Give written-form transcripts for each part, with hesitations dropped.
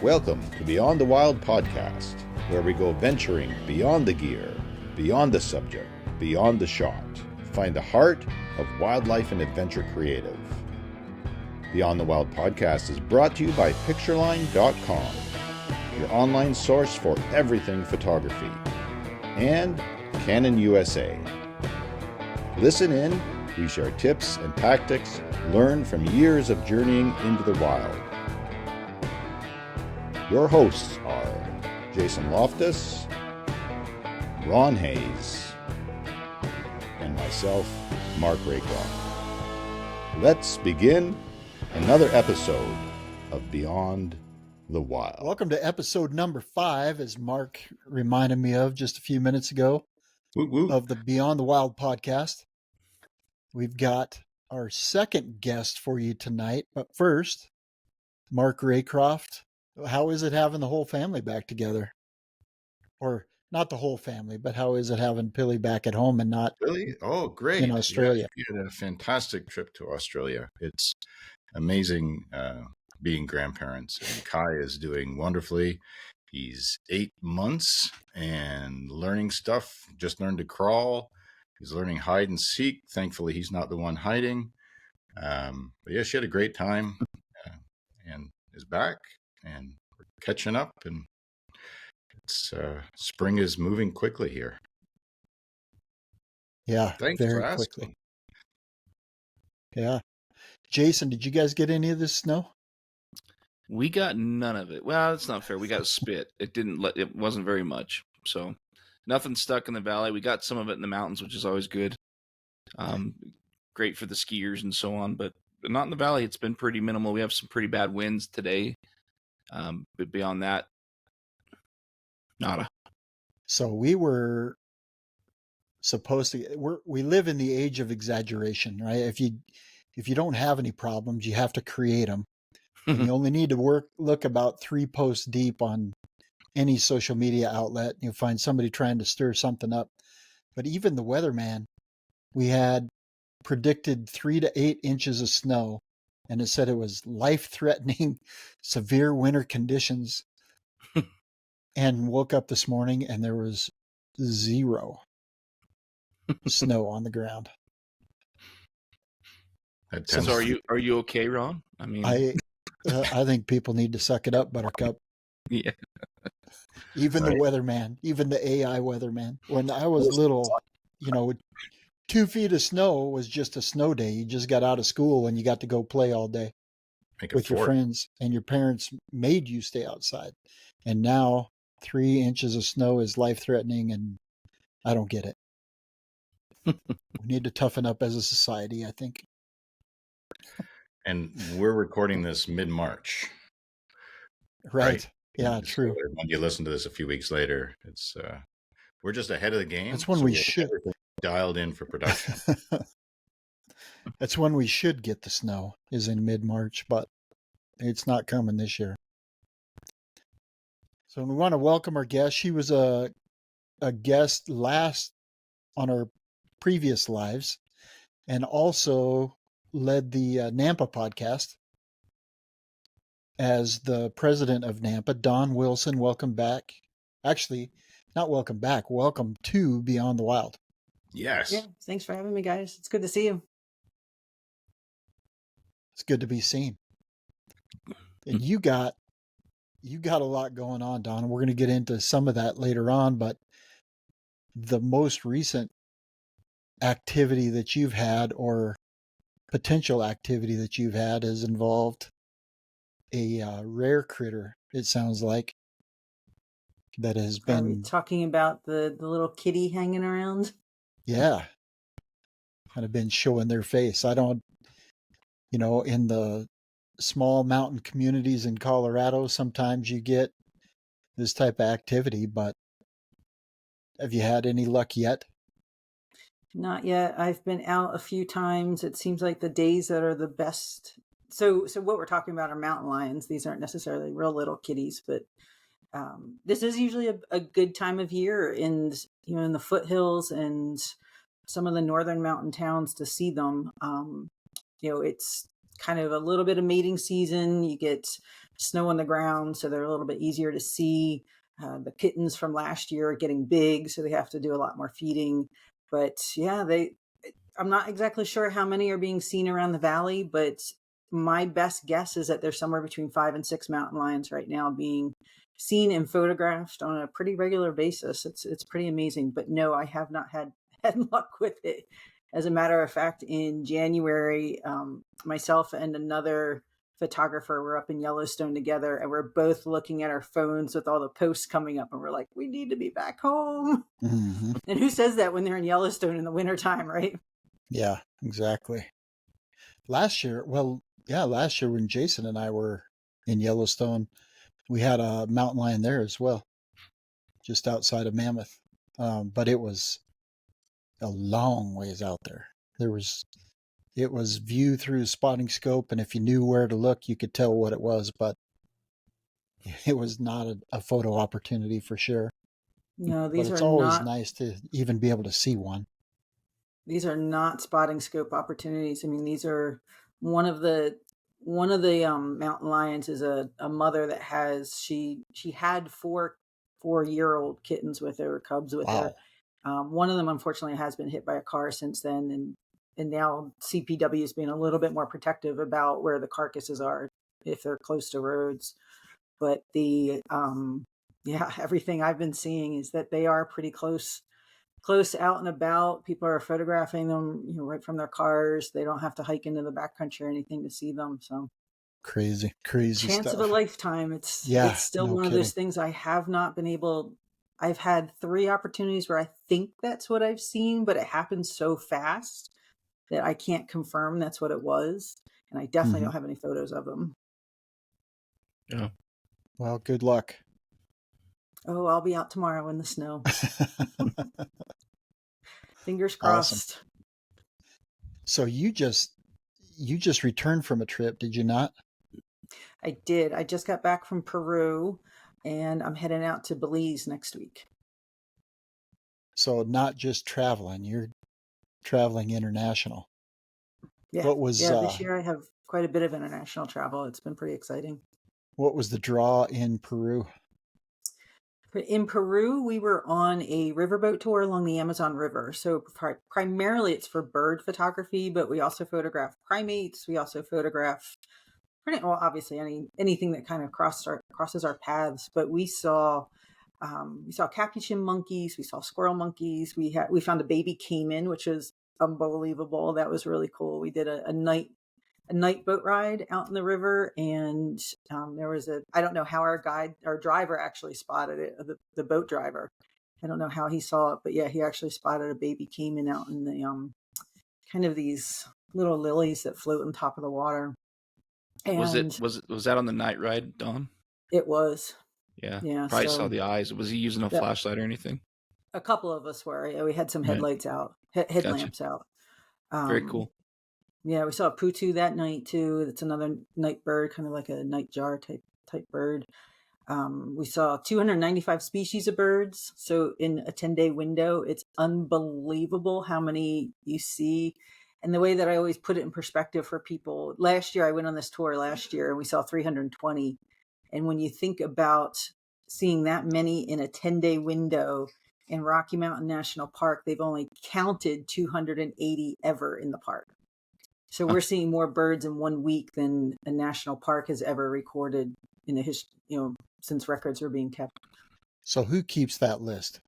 Welcome to Beyond the Wild podcast, where we go venturing beyond the gear, beyond the subject, beyond the shot. Find the heart of wildlife and adventure creative. Beyond the Wild podcast is brought to you by Pictureline.com, your online source for everything photography, and Canon USA. Listen in, we share tips and tactics learned from years of journeying into the wild. Your hosts are Jason Loftus, Ron Hayes, and myself, Mark Raycroft. Let's begin another episode of Beyond the Wild. Welcome to episode number 5, as Mark reminded me of just a few minutes ago, of the Beyond the Wild podcast. We've got our second guest for you tonight, but first, Mark Raycroft. How is it having the whole family back together? Or not the whole family, but how is it having Pilly back at home and not Really? Oh, great. in Australia? Yeah, we had a fantastic trip to Australia. It's amazing being grandparents. And Kai is doing wonderfully. He's 8 months and learning stuff. Just learned to crawl. He's learning hide and seek. Thankfully, he's not the one hiding. But yeah, she had a great time and is back. And we're catching up, and it's spring is moving quickly here. Yeah, Thanks very for asking. quickly. Yeah. Jason, did you guys get any of this snow? We got none of it. Well, it's not fair. We got spit. It wasn't very much. So nothing stuck in the valley. We got some of it in the mountains, which is always good. Great for the skiers and so on, but not in the valley. It's been pretty minimal. We have some pretty bad winds today. But beyond that, nada. So we were supposed to, we live in the age of exaggeration, right? If you don't have any problems, you have to create them. And you only need to look about 3 posts deep on any social media outlet, and you'll find somebody trying to stir something up. But even the weatherman, we had predicted 3 to 8 inches of snow, and it said it was life-threatening, severe winter conditions. And woke up this morning and there was 0 snow on the ground. So are you okay, Ron? I mean, I think people need to suck it up, Buttercup. Yeah. Even the weatherman, even the AI weatherman. When I was little, 2 feet of snow was just a snow day. You just got out of school and you got to go play all day with your friends, and your parents made you stay outside. And now 3 inches of snow is life-threatening, and I don't get it. We need to toughen up as a society, I think. And we're recording this mid-March. Right. Yeah, true. So when you listen to this a few weeks later, it's we're just ahead of the game. That's when we should dialed in for production. That's when we should get the snow, is in mid-March, but it's not coming this year. So we want to welcome our guest. She was a guest last on our previous lives, and also led the NAMPA podcast as the president of NAMPA. Don Wilson, welcome back. Actually, not welcome back. Welcome to Beyond the Wild. Yes. Yeah, thanks for having me, guys. It's good to see you. It's good to be seen. And you got a lot going on, Don. We're going to get into some of that later on, but the most recent activity that you've had, or potential activity that you've had, has involved a rare critter, it sounds like, that has been... Are we talking about the little kitty hanging around? Yeah. Kind of been showing their face. I don't, in the small mountain communities in Colorado, sometimes you get this type of activity, but have you had any luck yet? Not yet. I've been out a few times. It seems like the days that are the best. So what we're talking about are mountain lions. These aren't necessarily real little kitties, but this is usually a good time of year in the foothills and some of the northern mountain towns to see them. It's kind of a little bit of mating season. You get snow on the ground, so they're a little bit easier to see. The kittens from last year are getting big, so they have to do a lot more feeding. But yeah, I'm not exactly sure how many are being seen around the valley, but my best guess is that there's somewhere between 5 and 6 mountain lions right now being seen and photographed on a pretty regular basis. It's pretty amazing. But no, I have not had luck with it. As a matter of fact, in January, myself and another photographer were up in Yellowstone together, and we're both looking at our phones with all the posts coming up, and we're like, we need to be back home. Mm-hmm. And who says that when they're in Yellowstone in the wintertime, right? Yeah, exactly. Last year when Jason and I were in Yellowstone, we had a mountain lion there as well, just outside of Mammoth. But it was a long ways out there. It was view through spotting scope, and if you knew where to look, you could tell what it was, but it was not a photo opportunity for sure. No, But it's always nice to even be able to see one. These are not spotting scope opportunities. I mean, these are one of the mountain lions is a mother that she had 4-year-old kittens with her, cubs with her. One of them unfortunately has been hit by a car since then, and now CPW is being a little bit more protective about where the carcasses are if they're close to roads. But everything I've been seeing is that they are pretty close out and about. People are photographing them, right from their cars. They don't have to hike into the backcountry or anything to see them. So crazy chance stuff. Of a lifetime. It's still one of those things I have not been able. I've had 3 opportunities where I think that's what I've seen, but it happens so fast that I can't confirm that's what it was. And I definitely don't have any photos of them. Yeah. Well, good luck. Oh, I'll be out tomorrow in the snow. Fingers crossed. Awesome. So you just returned from a trip, did you not? I did. I just got back from Peru, and I'm heading out to Belize next week. So not just traveling, you're traveling international. Yeah. What was this year I have quite a bit of international travel. It's been pretty exciting. What was the draw in Peru? In Peru, we were on a riverboat tour along the Amazon River. So primarily it's for bird photography, but we also photograph primates. We also photograph obviously anything that kind of crosses our paths. But we saw capuchin monkeys, we saw squirrel monkeys. We found a baby caiman, which was unbelievable. That was really cool. We did a night boat ride out in the river, and there was I don't know how our driver actually spotted it, the boat driver. I don't know how he saw it, but yeah, he actually spotted a baby caiman out in the kind of these little lilies that float on top of the water. And was that on the night ride, Dawn? It was. Yeah. Probably saw the eyes. Was he using a flashlight or anything? A couple of us were. Yeah, we had some headlights out, headlamps out. Very cool. Yeah, we saw a putu that night too. That's another night bird, kind of like a nightjar type bird. We saw 295 species of birds. So in a 10-day window, it's unbelievable how many you see. And the way that I always put it in perspective for people, last year I went on this tour and we saw 320. And when you think about seeing that many in a 10-day window in Rocky Mountain National Park, they've only counted 280 ever in the park. So we're seeing more birds in 1 week than a national park has ever recorded in the history, since records were being kept. So who keeps that list?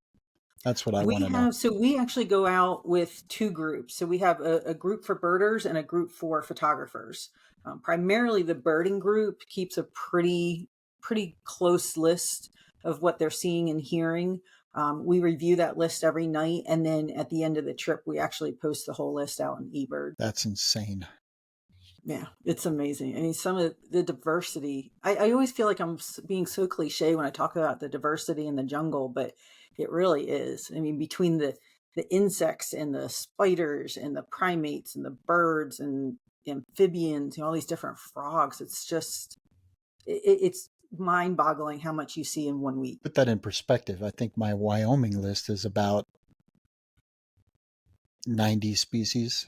That's what I want to know. So we actually go out with 2 groups. So we have a group for birders and a group for photographers. Primarily the birding group keeps a pretty close list of what they're seeing and hearing. We review that list every night, and then at the end of the trip, we actually post the whole list out in eBird. That's insane. Yeah, it's amazing. I mean, some of the diversity, I always feel like I'm being so cliche when I talk about the diversity in the jungle, but it really is. I mean, between the insects and the spiders and the primates and the birds and amphibians, all these different frogs, it's just, it's mind-boggling how much you see in 1 week. Put that in perspective. I think my Wyoming list is about 90 species.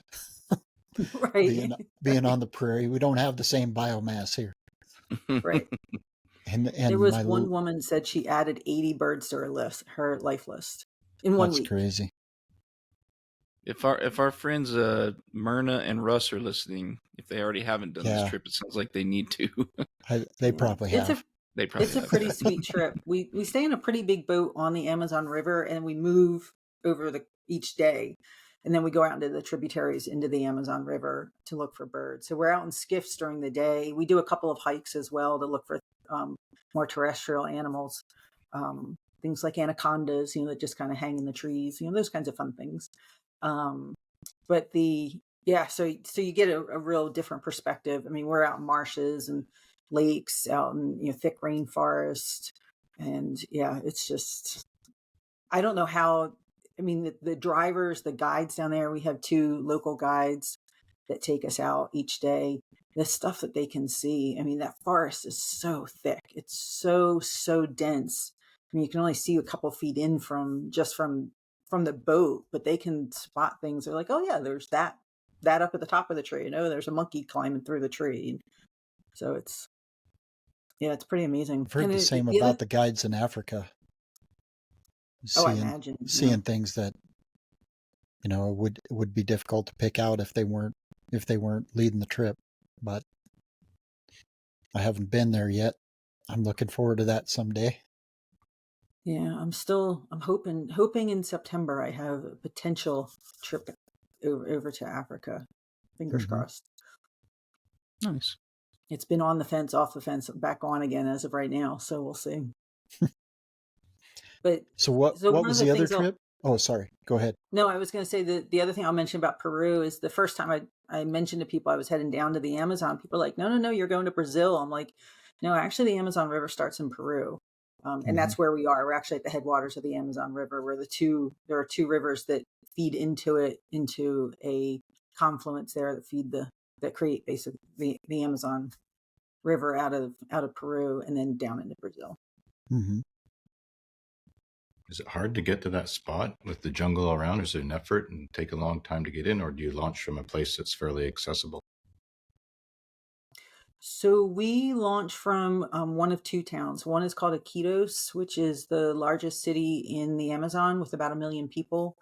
Right. being on the prairie. We don't have the same biomass here. Right. And There was my one woman said she added 80 birds to her life list in 1 that's week. crazy. If our friends Myrna and Russ are listening, if they already haven't done this Yeah. trip, it sounds like they need to. They probably have. They probably It's a have. pretty sweet trip. We stay in a pretty big boat on the Amazon River, and we move over each day, and then we go out into the tributaries into the Amazon River to look for birds. So we're out in skiffs during the day. We do a couple of hikes as well to look for more terrestrial animals, things like anacondas, that just kind of hang in the trees, those kinds of fun things. But so you get a real different perspective. I mean, we're out in marshes and lakes, out in thick rainforest, and it's just, I don't know how. I mean, the drivers, the guides down there, we have 2 local guides that take us out each day. The stuff that they can see, I mean, that forest is so thick. It's so dense. I mean, you can only see a couple feet in from the boat, but they can spot things. They're like, oh yeah, there's that up at the top of the tree. There's a monkey climbing through the tree. So it's pretty amazing. I've heard the same about the guides in Africa. I imagine seeing things that would be difficult to pick out if they weren't leading the trip. But I haven't been there yet. I'm looking forward to that someday. Yeah, I'm hoping in September I have a potential trip over to Africa. Fingers crossed. Nice. It's been on the fence, off the fence, back on again as of right now. So we'll see. But what was the other trip? Oh, sorry. Go ahead. No, I was going to say that the other thing I'll mention about Peru is the first time I mentioned to people I was heading down to the Amazon, people are like, no, you're going to Brazil. I'm like, no, actually the Amazon River starts in Peru. And that's where we are. We're actually at the headwaters of the Amazon River, where there are 2 rivers that feed into a confluence there that create basically the Amazon River out of Peru and then down into Brazil. Mm-hmm. Is it hard to get to that spot with the jungle around? Is it an effort and take a long time to get in, or do you launch from a place that's fairly accessible? So we launch from one of 2 towns. One is called Iquitos, which is the largest city in the Amazon with about 1 million people.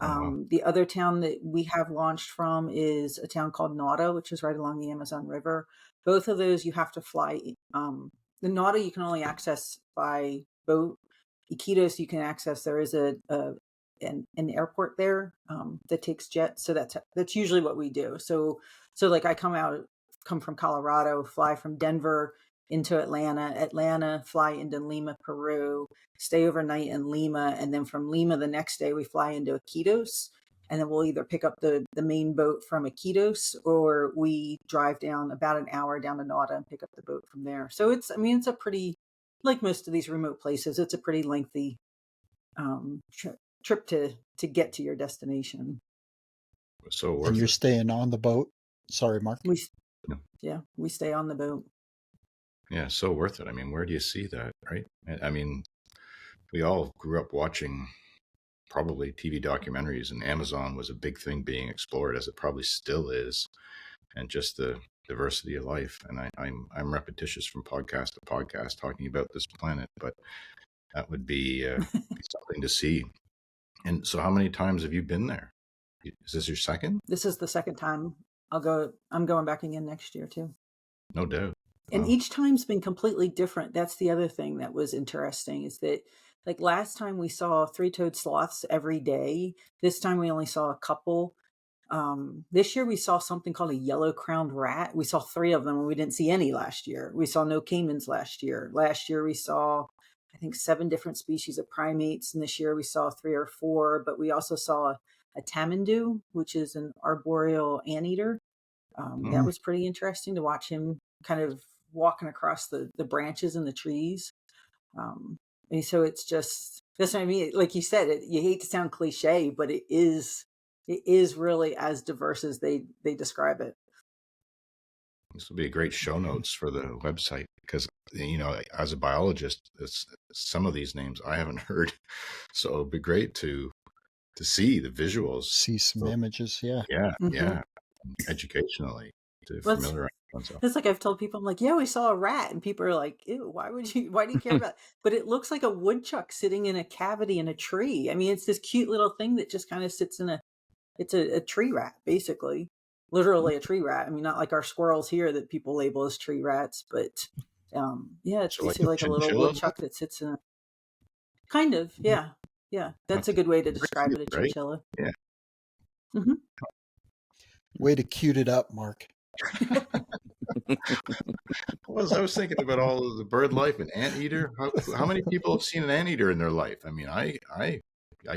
Wow. The other town that we have launched from is a town called Nome, which is right along the Amazon River. Both of those you have to fly. The Nome you can only access by boat. Iquitos you can access. There is an airport there that takes jets. So that's usually what we do. So like I come from Colorado, fly from Denver into Atlanta, fly into Lima, Peru, stay overnight in Lima, and then from Lima the next day we fly into Iquitos, and then we'll either pick up the main boat from Iquitos or we drive down about an hour down to Nome and pick up the boat from there. So it's a pretty, like most of these remote places, it's a pretty lengthy trip to get to your destination. So worth And you're it. staying on the boat. Sorry, Mark. We stay on the boat. Yeah, so worth it. I mean, where do you see that, right? I mean, we all grew up watching probably TV documentaries, and Amazon was a big thing being explored, as it probably still is, and just the diversity of life. And I'm repetitious from podcast to podcast talking about this planet, but that would be something to see. And so, how many times have you been there? Is this your second? This is the second time. I'm going back again next year too. No doubt. And Wow. each time's been completely different. That's the other thing that was interesting, is that like last time we saw 3-toed sloths every day. This time we only saw a couple. This year we saw something called a yellow-crowned rat. We saw 3 of them, and we didn't see any last year. We saw no caimans last year. Last year we saw, I think, 7 different species of primates, and this year we saw 3 or 4. But we also saw a tamandu, which is an arboreal anteater. That was pretty interesting to watch him kind of walking across the branches and the trees. And so it's just, that's what I mean. Like you said, you hate to sound cliche, but it is really as diverse as they describe it. This will be a great show notes for the website, because, as a biologist, some of these names I haven't heard. So it'd be great to see the visuals. See some images. Yeah. Yeah. Mhm. Yeah. educationally to Well, familiarize oneself. it's like I've told people, I'm like, yeah, we saw a rat, and people are like, ew, why do you care about it? But it looks like a woodchuck sitting in a cavity in a tree. I mean, it's this cute little thing that just kind of sits in it's a tree rat, basically. Literally a tree rat. I mean, not like our squirrels here that people label as tree rats, but yeah, it's So like basically a like a little chinchilla? woodchuck that sits in a kind of, yeah. Yeah, that's a good way to describe it, a Right? chinchilla. Yeah. Hmm. Way to cute it up, Mark. I was thinking about all of the bird life and anteater. How many people have seen an anteater in their life? I mean, I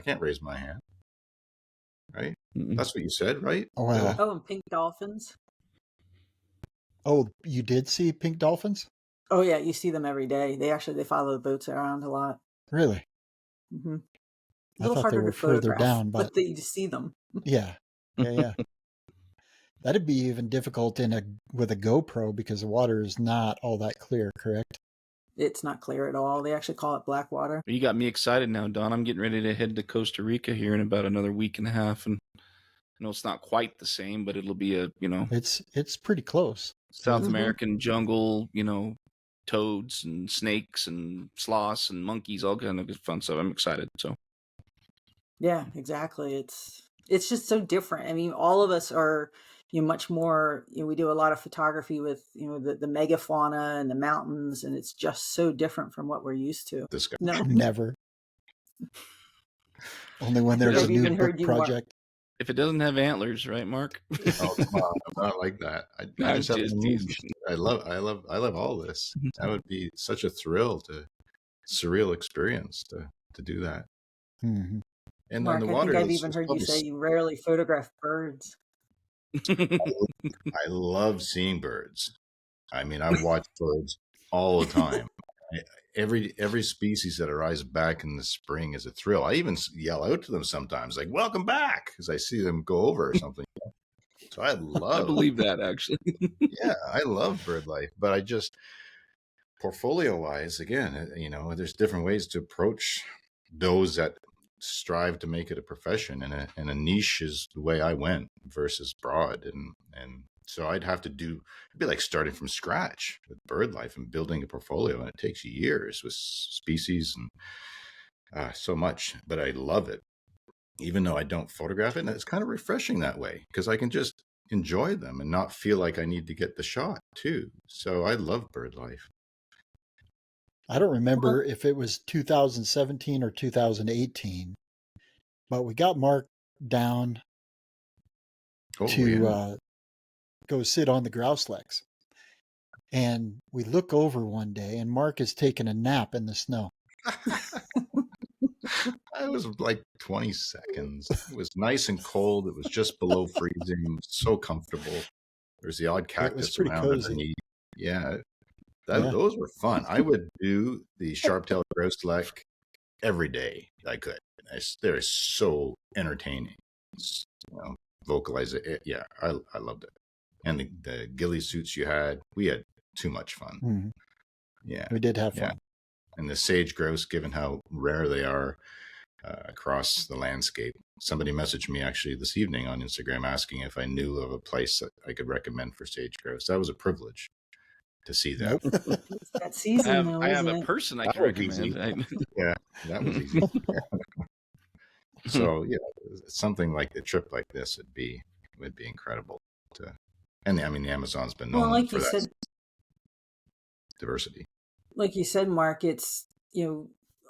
can't raise my hand. Right? That's what you said, right? Oh, wow. Oh, and pink dolphins. Oh, you did see pink dolphins? Oh yeah, you see them every day. They follow the boats around a lot. Really? Hmm. A I little thought they harder were to further photograph, down, but but you just see them. yeah. That'd be even difficult with a GoPro because the water is not all that clear, correct? It's not clear at all. They actually call it black water. You got me excited now, Don. I'm getting ready to head to Costa Rica here in about another week and a half, and I know it's not quite the same, but it'll be It's pretty close. South Mhm. American jungle, toads and snakes and sloths and monkeys, all kind of good fun stuff. I'm excited. So Yeah, exactly. It's just so different. I mean, all of us are much more. We do a lot of photography with the megafauna and the mountains, and it's just so different from what we're used to. This guy. No, Never. Only when there's a I've new even book heard you, Mark. project. if it doesn't have antlers, right, Mark? Oh, come on. I'm not like that. I I'm just have a just niche. teasing. I love all this. That would be such a surreal experience to do that. Mm-hmm. And on Mark, the I think water, I've it's even just heard you probably say you rarely photograph birds. I love seeing birds. I mean, I watch birds all the time. Every species that arrives back in the spring is a thrill. I even yell out to them sometimes, like "Welcome back," as I see them go over or something. So I I believe that, actually. I love bird life, but I just portfolio wise, again, there's different ways to approach those that strive to make it a profession, and a niche is the way I went versus broad, and so it'd be like starting from scratch with bird life and building a portfolio, and it takes years with species and so much, but I love it, even though I don't photograph it, and it's kind of refreshing that way because I can just enjoy them and not feel like I need to get the shot too. So I love bird life. I don't remember if it was 2017 or 2018, but we got Mark down to go sit on the grouse legs. And we look over one day and Mark is taking a nap in the snow. It was like 20 seconds. It was nice and cold. It was just below freezing. It was so comfortable. There's the odd cactus pretty around cozy. underneath. Yeah, those were fun. I would do the sharp-tailed grouse leg every day. I could. They're so entertaining. Vocalize it. Yeah, I loved it. And the ghillie suits you had, we had too much fun. Mm-hmm. Yeah, we did have fun. Yeah. And the sage grouse, given how rare they are across the landscape. Somebody messaged me actually this evening on Instagram asking if I knew of a place that I could recommend for sage grouse. That was a privilege to see that. Nope. It's that season, I have isn't a it? person I That can was easy. recommend. Yeah, that was easy. So something like a trip like this would be incredible. And I mean, the Amazon's been known Like for you that said, diversity. like you said, Mark, it's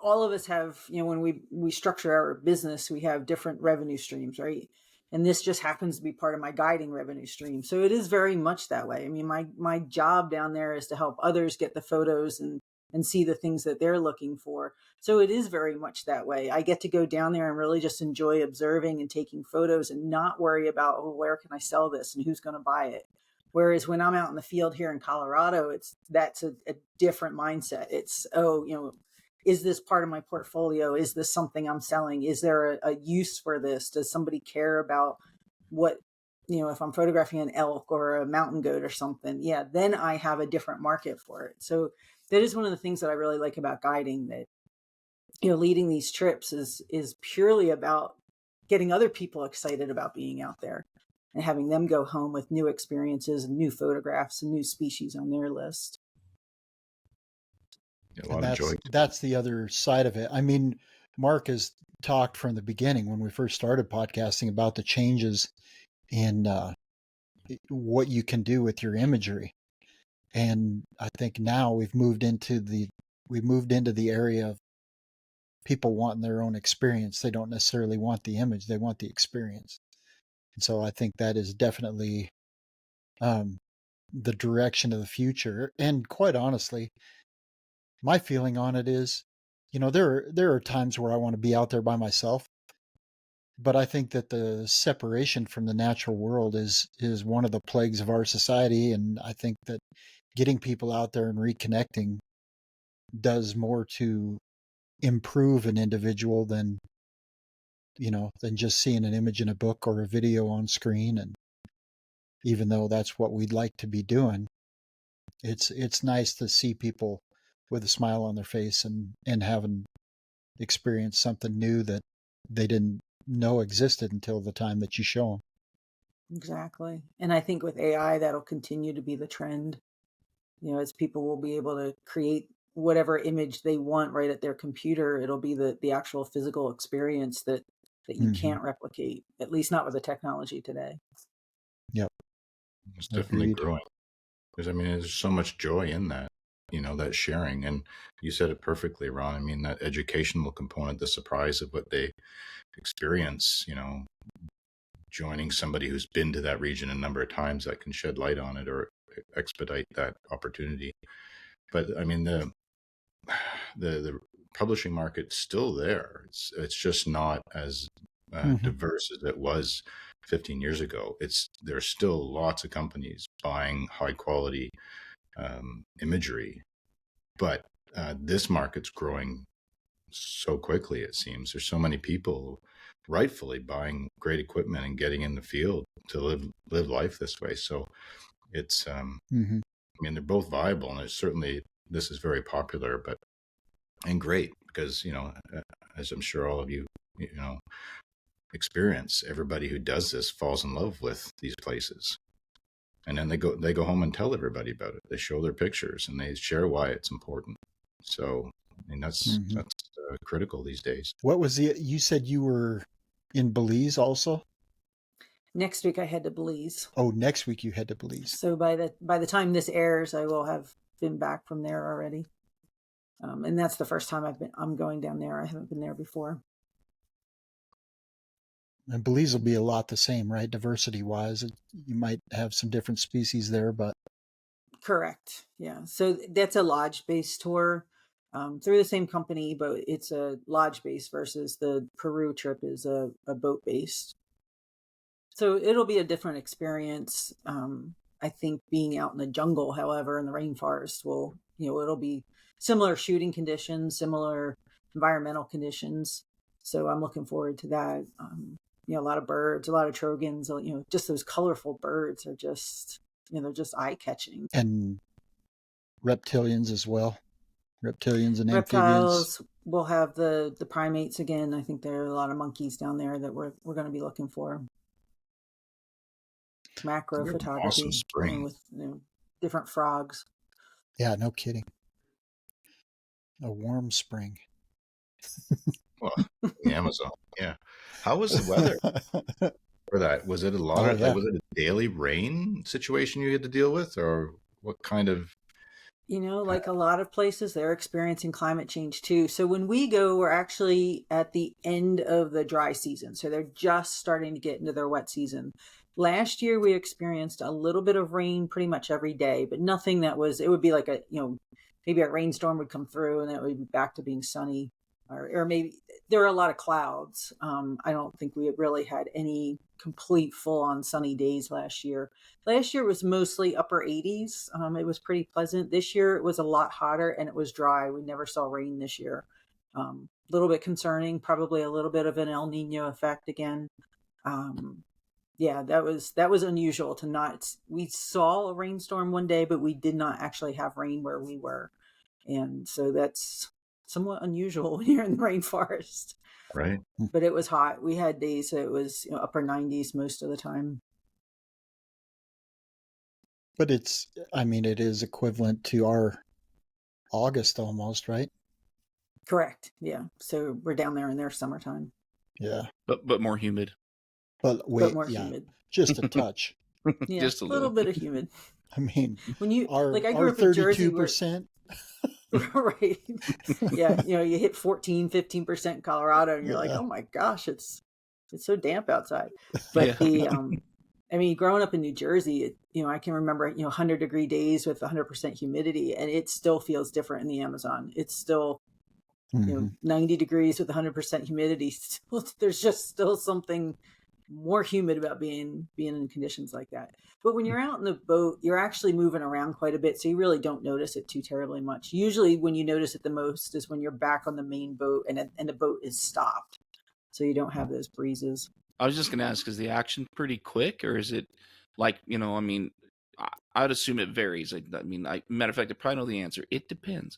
all of us have when we structure our business, we have different revenue streams, right? And this just happens to be part of my guiding revenue stream, so it is very much that way. I mean, my job down there is to help others get the photos and see the things that they're looking for. So it is very much that way. I get to go down there and really just enjoy observing and taking photos and not worry about, where can I sell this and who's going to buy it. Whereas when I'm out in the field here in Colorado, that's a different mindset. It's, is this part of my portfolio? Is this something I'm selling? Is there a use for this? Does somebody care about what, if I'm photographing an elk or a mountain goat or something, then I have a different market for it. So that is one of the things that I really like about guiding, that, leading these trips is purely about getting other people excited about being out there. and having them go home with new experiences and new photographs and new species on their list. A lot And of joy. that's the other side of it. I mean, Mark has talked from the beginning when we first started podcasting about the changes in what you can do with your imagery. And I think now we've moved into the area of people wanting their own experience. They don't necessarily want the image, they want the experience. And so I think that is definitely the direction of the future. And quite honestly, my feeling on it is, there are times where I want to be out there by myself, but I think that the separation from the natural world is one of the plagues of our society. And I think that getting people out there and reconnecting does more to improve an individual than just seeing an image in a book or a video on screen. And even though that's what we'd like to be doing, it's nice to see people with a smile on their face and having experienced something new that they didn't know existed until the time that you show them. Exactly. And I think with AI, that'll continue to be the trend, as people will be able to create whatever image they want right at their computer. It'll be the actual physical experience that you can't replicate, at least not with the technology today. Yep. It's definitely growing. Because, there's so much joy in that, that sharing. And you said it perfectly, Ron. That educational component, the surprise of what they experience, joining somebody who's been to that region a number of times that can shed light on it or expedite that opportunity. But, the publishing market's still there. It's just not as diverse as it was 15 years ago. There's still lots of companies buying high quality imagery, but this market's growing so quickly. It seems there's so many people rightfully buying great equipment and getting in the field to live life this way. So it's they're both viable, and it's certainly, this is very popular, and great because as I'm sure all of you experience, everybody who does this falls in love with these places, and then they go home and tell everybody about it. They show their pictures and they share why it's important. So that's critical these days. What was you said you were in Belize also? Next week I head to Belize. Oh, next week you head to Belize. So by the time this airs, I will have been back from there already. And that's the first time I'm going down there. I haven't been there before. And Belize will be a lot the same, right? Diversity wise, you might have some different species there, but. Correct. Yeah. So that's a lodge-based tour through the same company, but it's a lodge-based versus the Peru trip is a boat-based. So it'll be a different experience. I think being out in the jungle, however, in the rainforest will, it'll be similar shooting conditions, similar environmental conditions. So I'm looking forward to that. A lot of birds, a lot of trogons, just those colorful birds are just, they're just eye-catching. And reptilians as well. Reptilians and reptiles. Amphibians. We'll have the primates again. I think there are a lot of monkeys down there that we're going to be looking for. Macro photography, awesome spring with different frogs. Yeah, no kidding. A warm spring. Well, the Amazon. Yeah. How was the weather for that? Was it a lot of was it a daily rain situation you had to deal with, or what kind of? Like a lot of places, they're experiencing climate change too. So when we go, we're actually at the end of the dry season. So they're just starting to get into their wet season. Last year, we experienced a little bit of rain pretty much every day, but nothing that it would be like maybe a rainstorm would come through and then it would be back to being sunny, or maybe there are a lot of clouds. I don't think we really had any complete full-on sunny days last year. Last year was mostly upper 80s. It was pretty pleasant. This year it was a lot hotter and it was dry. We never saw rain this year. A little bit concerning, probably a little bit of an El Nino effect again. Yeah, that was unusual to not. We saw a rainstorm one day, but we did not actually have rain where we were, and so that's somewhat unusual when you're in the rainforest. Right. But it was hot. We had days that it was upper 90s most of the time. But it is equivalent to our August almost, right? Correct. Yeah. So we're down there in their summertime, Yeah. But more humid. But but wait, more yeah, humid. just a touch. Yeah, Just a a little little. bit of humid. I mean, When you like, I our grew up in Jersey, where 32%. right, yeah, you hit 14-15% in Colorado, and you're like, Yeah. oh my gosh, it's so damp outside. Yeah. But I mean, growing up in New Jersey, I can remember 100-degree days with 100% humidity, and it still feels different in the Amazon. It's still Mhm. 90 degrees with 100% humidity. Still, there's just still something more humid about being in conditions like that. But when you're out in the boat, you're actually moving around quite a bit, so you really don't notice it too terribly much. Usually when you notice it the most is when you're back on the main boat and the boat is stopped, so you don't have those breezes. I was just going to ask, is the action pretty quick, or is it like, I mean, I'd assume it varies. Matter of fact, I probably know the answer. It depends.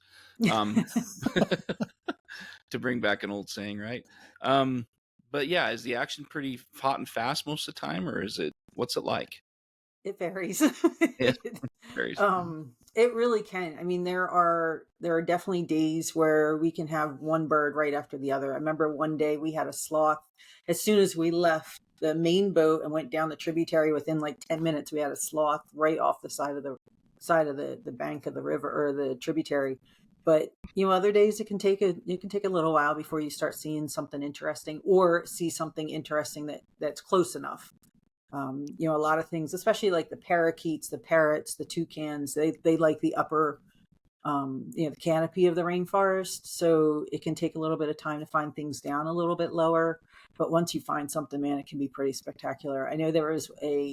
To bring back an old saying, right? But yeah, is the action pretty hot and fast most of the time, or what's it like? It varies. Yeah, varies. It really can. I mean, there are definitely days where we can have one bird right after the other. I remember one day we had a sloth. As soon as we left the main boat and went down the tributary, within like 10 minutes, we had a sloth right off the side of the bank of the river or the tributary. But other days it can take a little while before you start seeing something interesting or see something interesting that's close enough. A lot of things, especially like the parakeets, the parrots, the toucans, they like the upper, the canopy of the rainforest. So it can take a little bit of time to find things down a little bit lower. But once you find something, man, it can be pretty spectacular. I know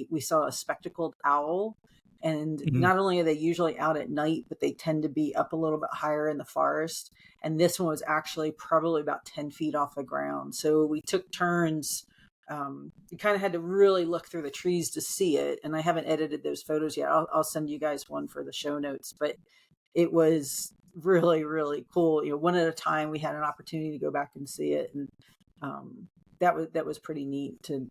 we saw a spectacled owl, and not only are they usually out at night, but they tend to be up a little bit higher in the forest. And this one was actually probably about 10 feet off the ground. So we took turns. You kind of had to really look through the trees to see it. And I haven't edited those photos yet. I'll send you guys one for the show notes, but it was really, really cool. One at a time, we had an opportunity to go back and see it. And that was pretty neat to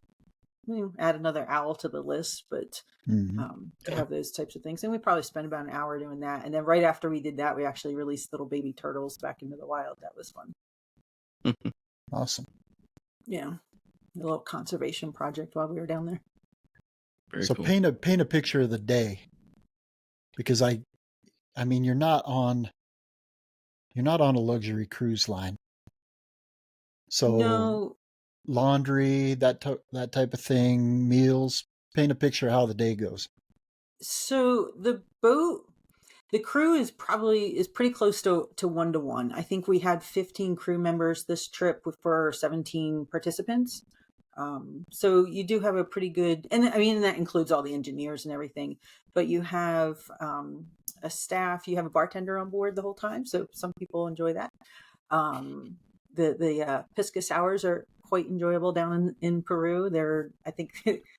add another owl to the list, but to have those types of things. And we probably spent about an hour doing that. And then right after we did that, we actually released little baby turtles back into the wild. That was fun. Awesome. Yeah. A little conservation project while we were down there. Very so cool. paint a picture of the day, because I mean, you're not on a luxury cruise line. So No, laundry, that type of thing, meals, paint a picture of how the day goes. so the crew is pretty close to 1-to-1. I think we had 15 crew members this trip for 17 participants. So you do have a pretty good, and I mean, that includes all the engineers and everything, but you have a staff, you have a bartender on board the whole time. So some people enjoy that. The pisco sours are quite enjoyable down in Peru. I think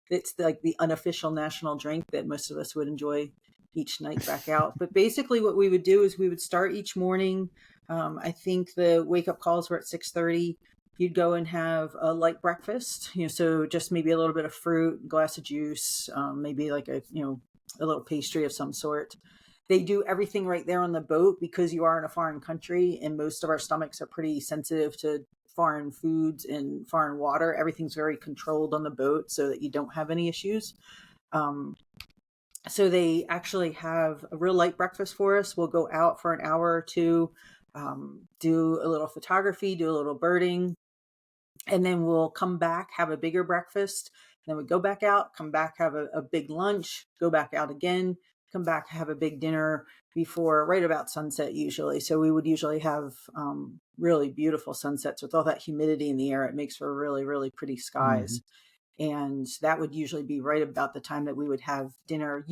it's like the unofficial national drink that most of us would enjoy each night back out. But basically what we would do is we would start each morning. I think the wake up calls were at 6:30. You'd go and have a light breakfast, so just maybe a little bit of fruit, glass of juice, maybe like a little pastry of some sort. They do everything right there on the boat because you are in a foreign country and most of our stomachs are pretty sensitive to foreign foods and foreign water. Everything's very controlled on the boat so that you don't have any issues. So they actually have a real light breakfast for us. We'll go out for an hour or two, do a little photography, do a little birding, and then we'll come back, have a bigger breakfast. Then we go back out, come back, have a big lunch, go back out again, come back, have a big dinner before right about sunset usually. So we would usually have really beautiful sunsets with all that humidity in the air. It makes for really, really pretty skies. And that would usually be right about the time that we would have dinner.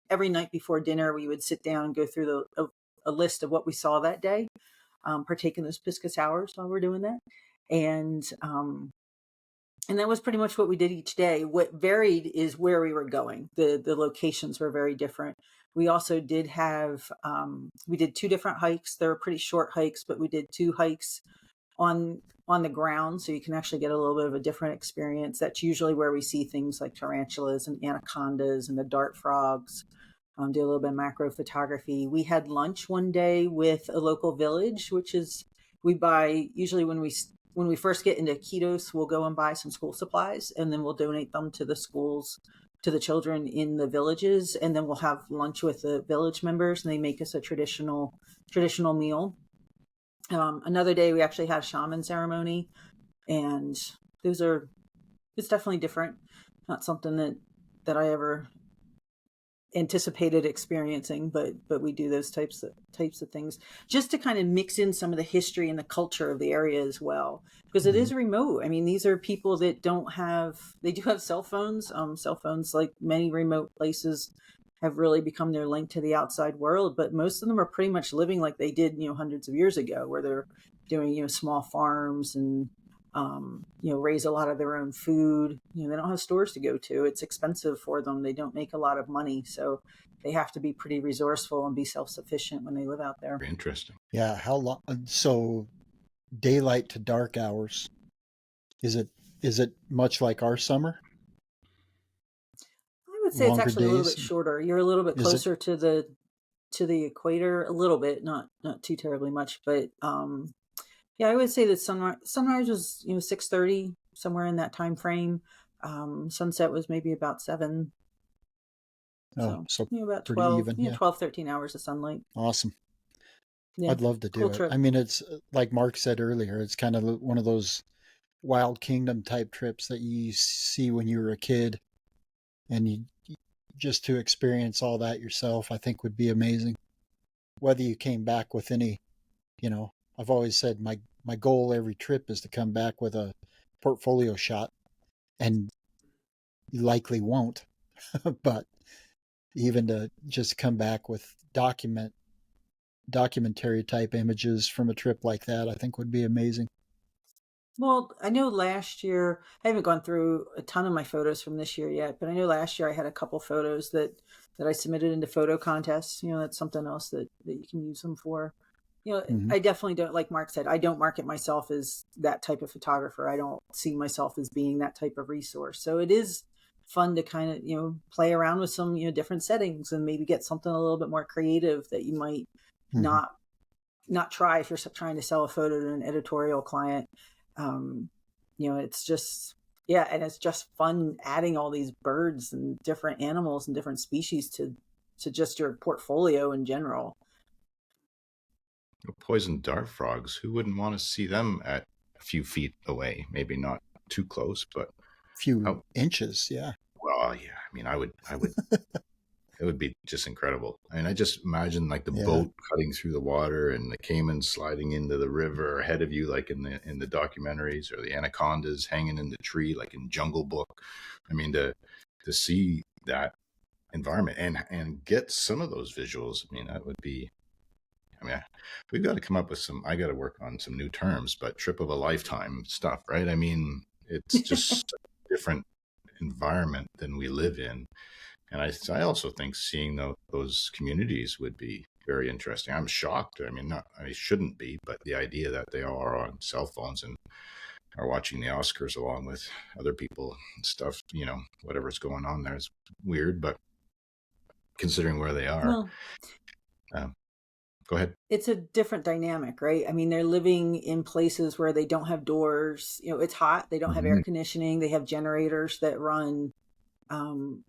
Every night before dinner, we would sit down and go through a list of what we saw that day, partaking those pisco sours while we're doing that. And that was pretty much what we did each day. What varied is where we were going. The locations were very different. We also did have, we did 2 different hikes. They were pretty short hikes, but we did 2 hikes on the ground, so you can actually get a little bit of a different experience. That's usually where we see things like tarantulas and anacondas and the dart frogs. Do a little bit of macro photography. We had lunch one day with a local village, which is, we buy, usually when we first get into Iquitos, we'll go and buy some school supplies, and then we'll donate them to the schools, to the children in the villages, and then we'll have lunch with the village members, and they make us a traditional meal. Another day we actually had a shaman ceremony, and it's definitely different. Not something that I ever anticipated experiencing, but we do those types of things just to kind of mix in some of the history and the culture of the area as well, because it is remote. I mean, these are people that do have cell phones. Cell phones, like many remote places, have really become their link to the outside world, but most of them are pretty much living like they did, hundreds of years ago, where they're doing, small farms and, raise a lot of their own food. They don't have stores to go to. It's expensive for them. They don't make a lot of money. So they have to be pretty resourceful and be self-sufficient when they live out there. Very interesting. Yeah. How long? So daylight to dark hours, is it much like our summer? I would say Longer it's actually a little days? bit shorter. You're a little bit Is it? closer to the equator, a little bit, not too terribly much, but yeah, I would say that sunrise was 6:30, somewhere in that time frame. Sunset was maybe about 7. Oh, so About pretty 12, even. Yeah. 12, 13 hours of sunlight. Awesome. Yeah, I'd love to do cool it. trip. I mean, it's like Mark said earlier, it's kind of one of those Wild Kingdom type trips that you see when you were a kid, and you just to experience all that yourself, I think would be amazing. Whether you came back with any, I've always said my goal every trip is to come back with a portfolio shot, and you likely won't, but even to just come back with documentary type images from a trip like that, I think would be amazing. Well, I know last year, I haven't gone through a ton of my photos from this year yet, but I know last year I had a couple photos that I submitted into photo contests. That's something else that you can use them for. I definitely don't, like Mark said, I don't market myself as that type of photographer. I don't see myself as being that type of resource. So it is fun to kind of, play around with some, different settings and maybe get something a little bit more creative that you might not try if you're trying to sell a photo to an editorial client. It's just, yeah. And it's just fun adding all these birds and different animals and different species to just your portfolio in general. Poison dart frogs, who wouldn't want to see them at a few feet away? Maybe not too close, but a few inches. Yeah. Well, yeah. I mean, I would it would be just incredible. I mean, I just imagine like the boat cutting through the water and the caimans sliding into the river ahead of you, like in the documentaries, or the anacondas hanging in the tree, like in Jungle Book. I mean, to see that environment and get some of those visuals. I mean, that would be. I mean, we've got to come up with I got to work on some new terms, but trip of a lifetime stuff, right? I mean, it's just a different environment than we live in. And I also think seeing those communities would be very interesting. I'm shocked. I mean, I shouldn't be, but the idea that they all are on cell phones and are watching the Oscars along with other people and stuff, whatever's going on there is weird, but considering where they are. Go ahead. It's a different dynamic, right? I mean, they're living in places where they don't have doors. It's hot. They don't have air conditioning. They have generators that run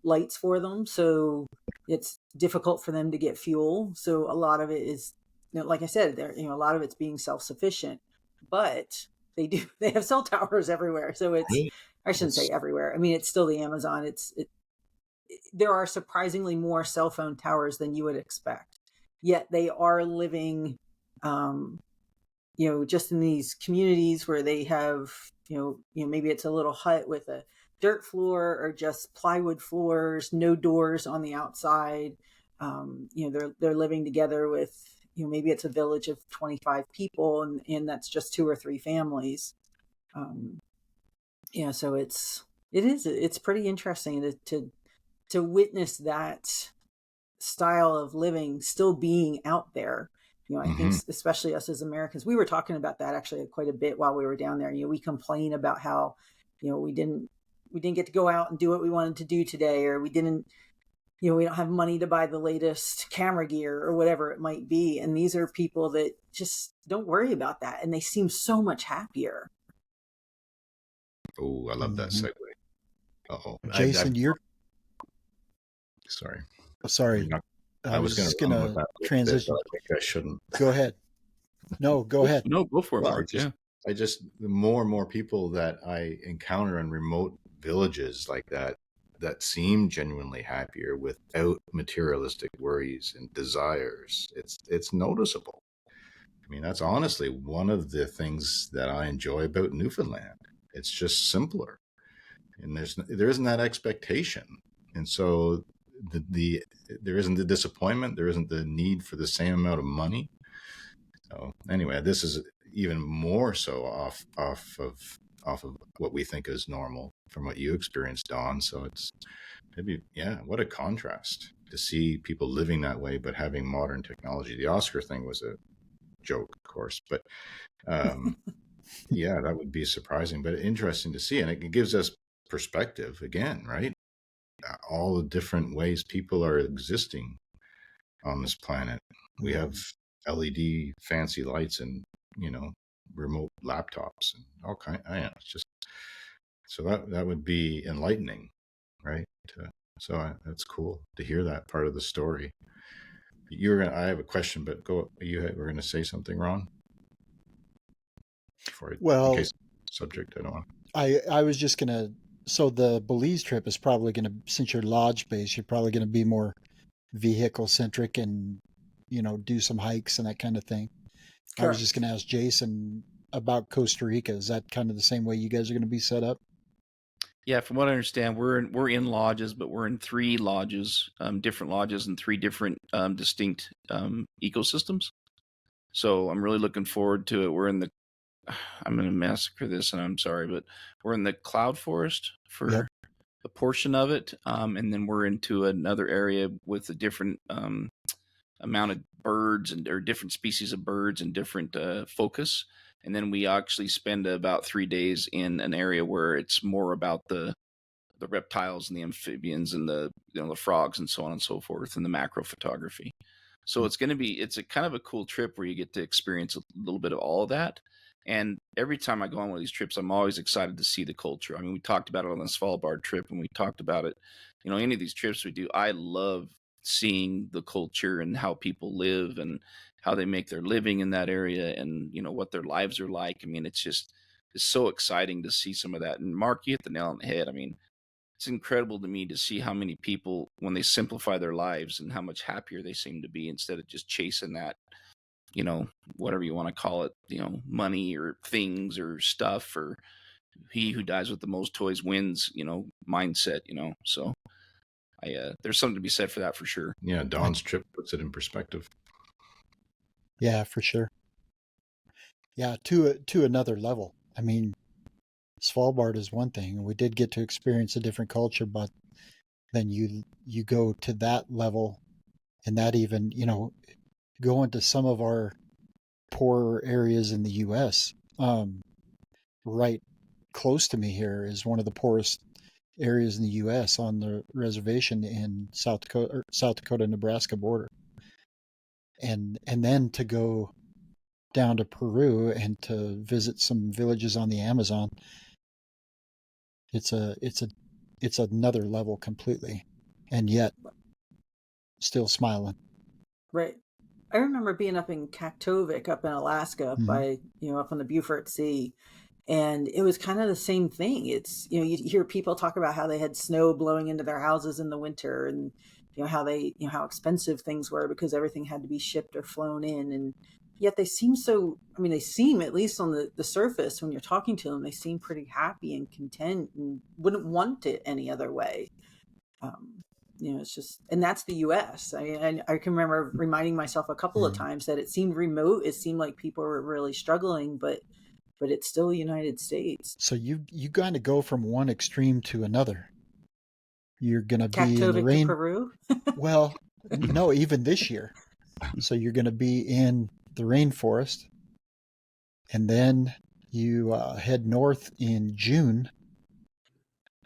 lights for them. So it's difficult for them to get fuel. So a lot of it is, like I said, a lot of it's being self-sufficient, but they have cell towers everywhere. So I shouldn't say everywhere. I mean, it's still the Amazon. There are surprisingly more cell phone towers than you would expect. Yet they are living, just in these communities where they have, maybe it's a little hut with a dirt floor or just plywood floors, no doors on the outside. They're living together with, maybe it's a village of 25 people and that's just 2 or 3 families. So it's pretty interesting to witness that style of living still being out there. I think especially us as Americans, we were talking about that actually quite a bit while we were down there. We complain about how, we didn't get to go out and do what we wanted to do today, or we didn't, we don't have money to buy the latest camera gear or whatever it might be. And these are people that just don't worry about that. And they seem so much happier. Oh, I love that segue. Uh-oh. Jason, you're... Sorry. Sorry. I was just going to transition. I think I shouldn't. Go ahead. No, go ahead. No, go for it, Mark. I just, the more and more people that I encounter in remote villages like that seem genuinely happier without materialistic worries and desires, it's noticeable. I mean, that's honestly one of the things that I enjoy about Newfoundland. It's just simpler, and there isn't that expectation, and so there isn't the disappointment, there isn't the need for the same amount of money. So anyway, this is even more so off of what we think is normal from what you experienced, Dawn. So it's maybe, what a contrast to see people living that way but having modern technology. The Oscar thing was a joke, of course, but that would be surprising but interesting to see, and it gives us perspective again, right? All the different ways people are existing on this planet. We have LED fancy lights and remote laptops and all kind. It's just so that would be enlightening, right? That's cool to hear that part of the story. I have a question, but go. We're going to say something, Ron. In case subject, I don't want. I was just going to. So the Belize trip is probably going to, since you're lodge based, you're probably going to be more vehicle centric and do some hikes and that kind of thing. Sure. I was just going to ask Jason about Costa Rica. Is that kind of the same way you guys are going to be set up? Yeah, from what I understand, we're in lodges, but we're in 3 lodges, different lodges in 3 different distinct ecosystems. So I'm really looking forward to it. I'm going to massacre this, and I'm sorry, but we're in the cloud forest for a portion of it, and then we're into another area with a different amount of birds or different species of birds and different focus. And then we actually spend about 3 days in an area where it's more about the reptiles and the amphibians and the frogs and so on and so forth, and the macro photography. So it's a kind of a cool trip where you get to experience a little bit of all of that. And every time I go on one of these trips, I'm always excited to see the culture. I mean, we talked about it on the Svalbard trip, and we talked about it, any of these trips we do. I love seeing the culture and how people live and how they make their living in that area, and what their lives are like. I mean, it's so exciting to see some of that. And Mark, you hit the nail on the head. I mean, it's incredible to me to see how many people, when they simplify their lives, and how much happier they seem to be instead of just chasing that, whatever you want to call it, money or things or stuff, or he who dies with the most toys wins, mindset, So there's something to be said for that, for sure. Yeah, Dawn's trip puts it in perspective. Yeah, for sure. Yeah, to another level. I mean, Svalbard is one thing. We did get to experience a different culture, but then you go to that level, and that even, go into some of our poorer areas in the U.S. Right close to me here is one of the poorest areas in the U.S. on the reservation in South Dakota, Nebraska border. And then to go down to Peru and to visit some villages on the Amazon, it's another level completely, and yet still smiling. Right. I remember being up in Kaktovik, up in Alaska, by up on the Beaufort Sea, and it was kind of the same thing. It's you hear people talk about how they had snow blowing into their houses in the winter, and how expensive things were because everything had to be shipped or flown in, and yet they seem so. I mean, they seem, at least on the surface, when you're talking to them, they seem pretty happy and content and wouldn't want it any other way. It's just, and that's the U.S. I can remember reminding myself a couple of times that it seemed remote. It seemed like people were really struggling, but it's still the United States. So you kind of go from one extreme to another. You're going to be in the rain. To Peru? Well, no, even this year. So you're going to be in the rainforest, and then you head north in June,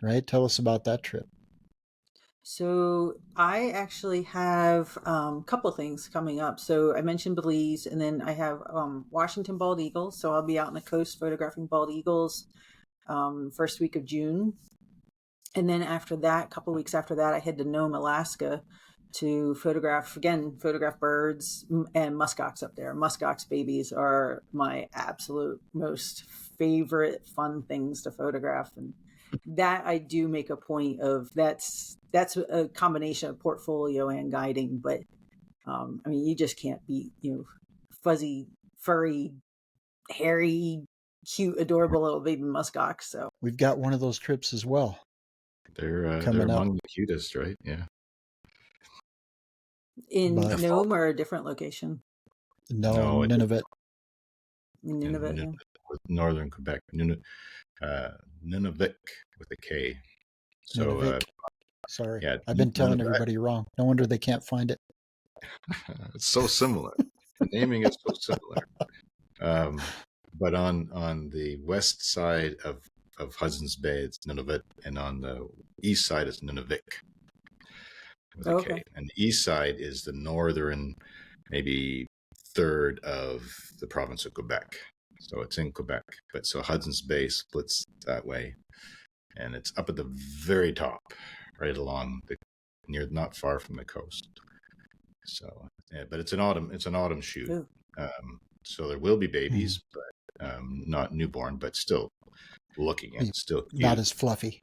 right? Tell us about that trip. So I actually have a couple of things coming up. So I mentioned Belize, and then I have Washington bald eagles. So I'll be out on the coast photographing bald eagles first week of June. And then after that, a couple of weeks after that, I head to Nome, Alaska to photograph birds and muskox up there. Muskox babies are my absolute most favorite fun things to photograph. And that I do make a point of. That's a combination of portfolio and guiding, but I mean, you just can't beat, fuzzy, furry, hairy, cute, adorable little baby muskox. So We've got one of those trips as well. They're Coming up. among the cutest, right? Yeah. in But- Nome or a different location? No, Nunavut. In Nunavut, yeah. With northern Quebec, Nunavik with a K. So Nunavik. Sorry, yeah, I've been telling Nunavut. everybody wrong. No wonder they can't find it. It's so similar. The naming is so similar. But on the west side of Hudson's Bay, it's Nunavut, and on the east side, it's Nunavik with a K. Okay. And the east side is the northern, maybe third of the province of Quebec. So it's in Quebec, but so Hudson's Bay splits that way, and it's up at the very top, right along not far from the coast. So, yeah, but it's an autumn shoot. Ooh. So there will be babies, but not newborn, but still looking at still cute. Not as fluffy.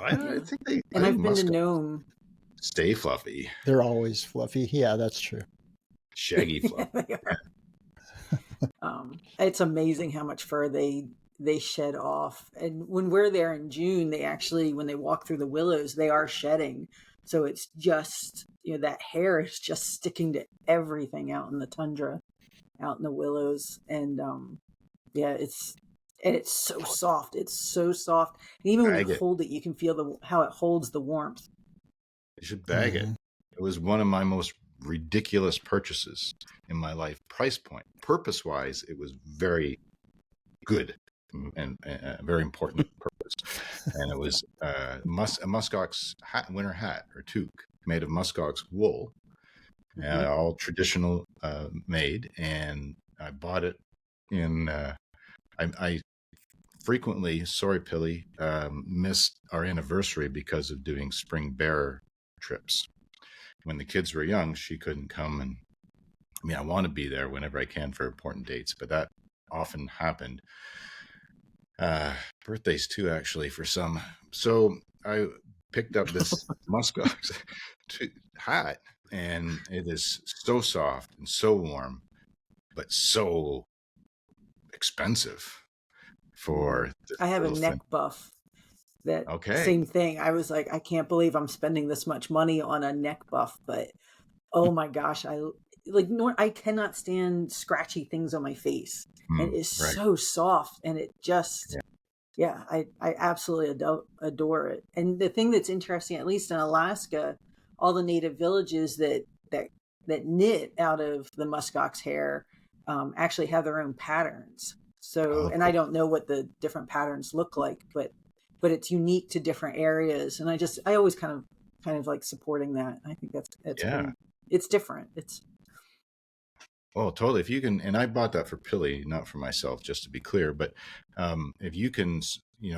I think they. And I I've think been to muskox Nome. stay fluffy, They're always fluffy. Yeah, that's true. shaggy fluffy. Yeah, they are. It's amazing how much fur they shed off. And when we're there in June, they actually, when they walk through the willows, they are shedding. So it's just, that hair is just sticking to everything out in the tundra, out in the willows. And yeah, it's so soft. It's so soft. And even when you hold it, you can feel how it holds the warmth. You should bag it. It was one of my most ridiculous purchases in my life. Price point, purpose wise, it was very good and a very important purpose. And it was a muskox winter hat or toque made of muskox wool, all traditional made. And I bought it in. I frequently, sorry, Pilly, missed our anniversary because of doing spring bear trips. When the kids were young, she couldn't come, and I want to be there whenever I can for important dates, but that often happened. Birthdays too, actually, for some. So I picked up this muskox hat, and it is so soft and so warm, but so expensive for this. I have a neck buff. That same thing. I was like, I can't believe I'm spending this much money on a neck buff, but oh my gosh, I cannot stand scratchy things on my face. And it's so soft, and it just, I absolutely adore it. And the thing that's interesting, at least in Alaska, all the native villages that knit out of the muskox hair actually have their own patterns. So, and I don't know what the different patterns look like, but it's unique to different areas. And I always kind of like supporting that. I think that's it's different. Oh, totally. If you can, and I bought that for Pilly, not for myself, just to be clear, but if you can,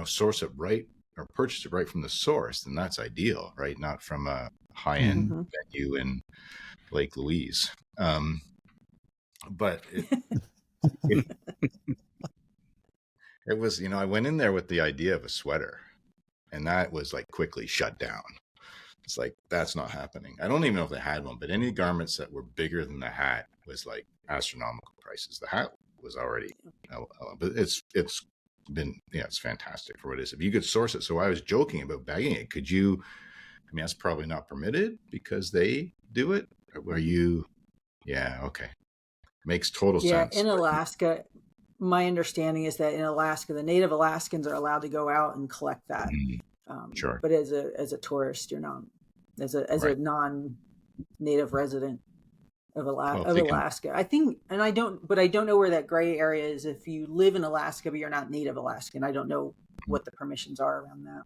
source it right or purchase it right from the source, then that's ideal, right? Not from a high-end venue in Lake Louise. But it was, I went in there with the idea of a sweater, and that was like quickly shut down. It's like, that's not happening. I don't even know if they had one, but any garments that were bigger than the hat was like astronomical prices. The hat was already, but it's been, it's fantastic for what it is. If you could source it. So I was joking about bagging it. Could you, that's probably not permitted because they do it. Are you, okay. Makes total sense. Yeah, in Alaska, my understanding is that in Alaska, the native Alaskans are allowed to go out and collect that. Sure. But as a tourist, you're not. As a non-native resident, Well, if of they can, Alaska. I think, and I don't know where that gray area is. If you live in Alaska but you're not native Alaskan, I don't know what the permissions are around that.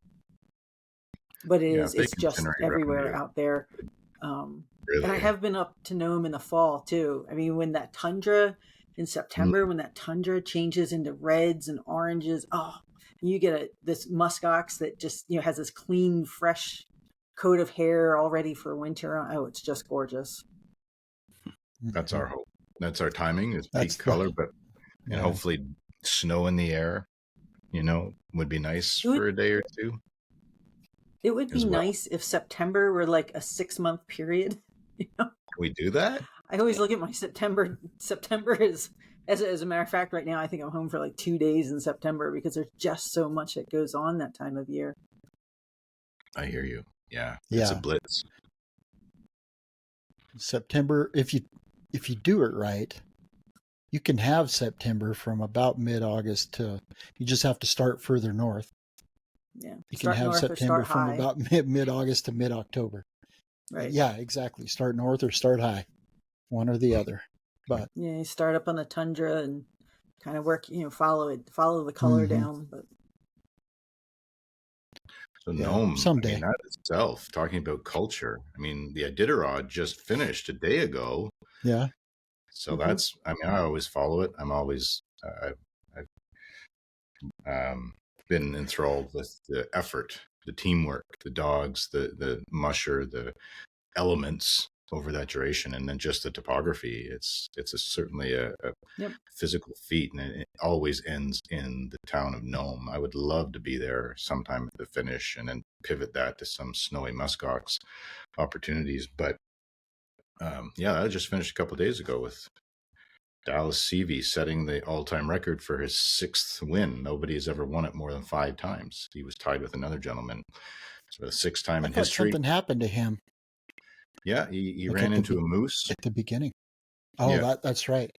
But yeah, if they it's can just generate everywhere revenue, out there. And I really, have been up to Nome in the fall too. I mean, when that tundra in mm, September, when that tundra changes into reds and oranges, oh, you get this musk ox that just, has this clean, fresh coat of hair all ready for winter. Oh, it's just gorgeous. that's Mhm. our hope. That's our timing is That's peak color, the but and yeah. hopefully snow in the air, would be nice It would for a day or two it would be as well. nice if September were like a 6-month period. Can we do that? I always look at my September. September is, as a matter of fact, right now I think I'm home for like 2 days in September because there's just so much that goes on that time of year. I hear you. Yeah, it's a Yeah. blitz. September, if you do it right, you can have September from about mid-August to, you just have to start further north. Yeah, You can start have north or September start from high. about mid-August to mid-October. Right. Yeah, exactly. Start north or start high, one or the other. But Yeah, you start up on the tundra and kind of work, follow the color mhm, down. But So yeah, Nome, I mean, someday. that itself, talking about culture. I mean, the Iditarod just finished a day ago. Yeah. So hmm I mean, I always follow it. I'm always, I've been enthralled with the effort, the teamwork, the dogs, the musher, the elements over that duration, and then just the topography. Certainly a yep, physical feat, and it always ends in the town of Nome. I would love to be there sometime at the finish, and then pivot that to some snowy muskox opportunities. But yeah, I just finished a couple of days ago with Dallas Seavey setting the all-time record for his 6th win. Nobody has ever won it more than 5 times. He was tied with another gentleman. So the 6th time I in thought history. something happened to him, Yeah, he like ran into a moose. at the beginning. Oh, Yeah, that's right.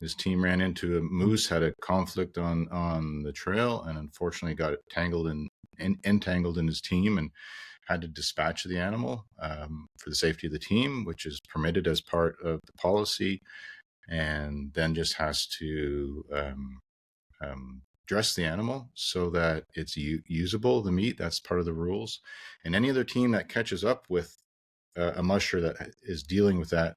his team ran into a moose, had a conflict on the trail, and unfortunately got entangled in his team and had to dispatch the animal for the safety of the team, which is permitted as part of the policy, and then just has to dress the animal so that it's usable, the meat. That's part of the rules. And any other team that catches up with a musher that is dealing with that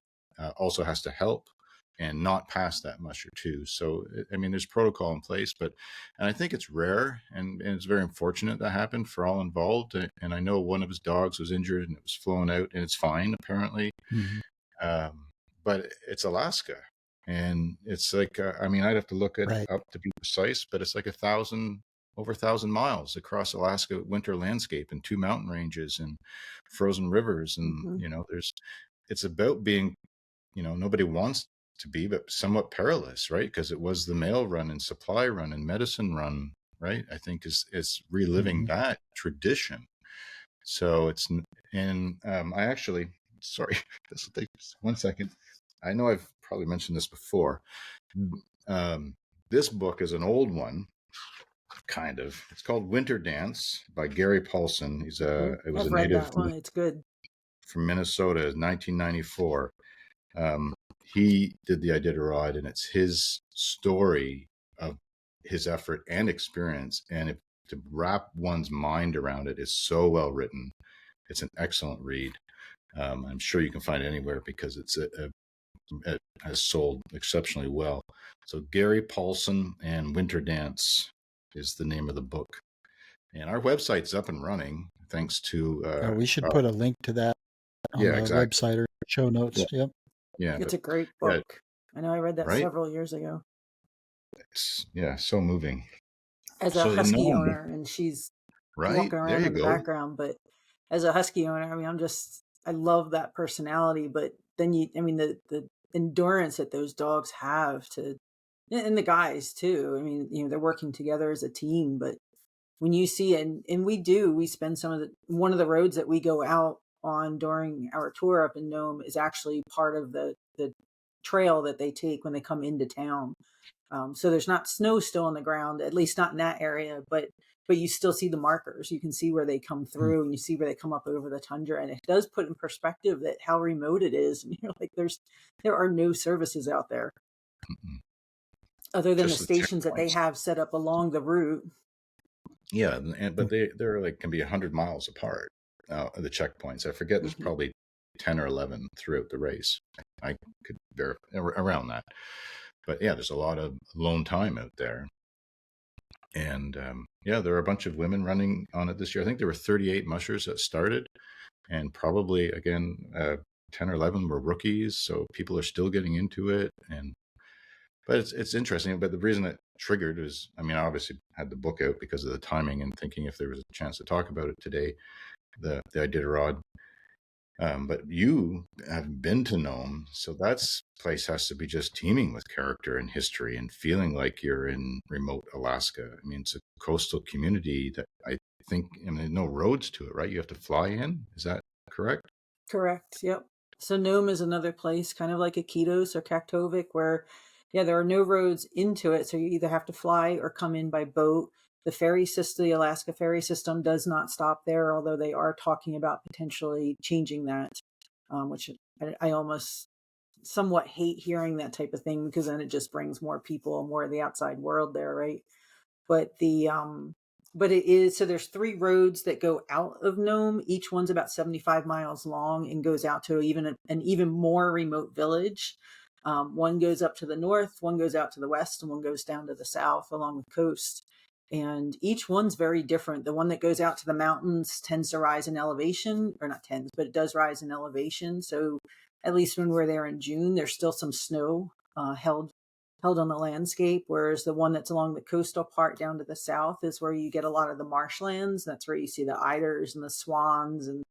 also has to help and not pass that musher too. So, I mean, there's protocol in place, and I think it's rare and it's very unfortunate that happened for all involved. And I know one of his dogs was injured and it was flown out, and it's fine apparently. Mhm. But it's Alaska, and it's like I mean, I'd have to look it Right. up to be precise, but it's like over 1,000 miles across Alaska winter landscape and 2 mountain ranges and frozen rivers, and hmm it's about being, nobody wants to be, but somewhat perilous, right? Because it was the mail run and supply run and medicine run, right? I think is reliving Mhm. that tradition. So I actually, sorry, this will take 1 second. I know I've probably mentioned this before. This book is an old one, kind of. It's called Winter Dance by Gary Paulson. It was a I've read native that one. It's good. from Minnesota, 1994. He did the Iditarod, and it's his story of his effort and experience. And to wrap one's mind around it is so well written. It's an excellent read. I'm sure you can find it anywhere because it has sold exceptionally well. So Gary Paulson and Winter Dance is the name of the book. And our website's up and running thanks to We should put a link to that on yeah, the exactly. website or show notes. Yeah, Yep. yeah, It's but a great yeah, book. I know I read that right. several years ago Yeah, so moving. as a So in husky Nome, owner, and she's right walking there around you in the go. background. But as a husky owner, I mean, I love that personality. But then I mean, the endurance that those dogs have and the guys too. I mean, they're working together as a team. But when you see it, and we spend one of the roads that we go out on during our tour up in Nome is actually part of the trail that they take when they come into town. So there's not snow still on the ground, at least not in that area, but but you still see the markers. You can see where they come through, and you see where they come up over the tundra, and it does put in perspective that how remote it is. And you're like, there are no services out there other than Just the the stations that they checkpoints. have set up along the route. Yeah, but they're like can be 100 miles apart. The checkpoints. I forget. There's probably 10 or 11 throughout the race. I could verify around that. But yeah, there's a lot of lone time out there. And yeah, there are a bunch of women running on it this year. I think there were 38 mushers that started, and probably again 10 or 11 were rookies. So people are still getting into it, but it's interesting. But the reason it triggered is, I mean, I obviously had the book out because of the timing and thinking if there was a chance to talk about it today, the Iditarod. But you have been to Nome, so that place has to be just teeming with character and history and feeling like you're in remote Alaska. I mean, it's a coastal community that I think, I mean, there's no roads to it, right? You have to fly in. Is that correct? Correct. Yep. So Nome is another place, kind of like Iquitos or Kaktovik, where, yeah, there are no roads into it. So you either have to fly or come in by boat. The ferry system, the Alaska ferry system, does not stop there, although they are talking about potentially changing that, which I almost somewhat hate hearing that type of thing, because then it just brings more people and more of the outside world there, right? But but it is, so there's 3 roads that go out of Nome. Each one's about 75 miles long and goes out to an even more remote village. One goes up to the north, one goes out to the west, and one goes down to the south along the coast. And each one's very different. The one that goes out to the mountains tends to rise in elevation, or not tends, but it does rise in elevation. So at least when we're there in June, there's still some snow held on the landscape, whereas the one that's along the coastal part down to the south is where you get a lot of the marshlands. That's where you see the eiders and the swans and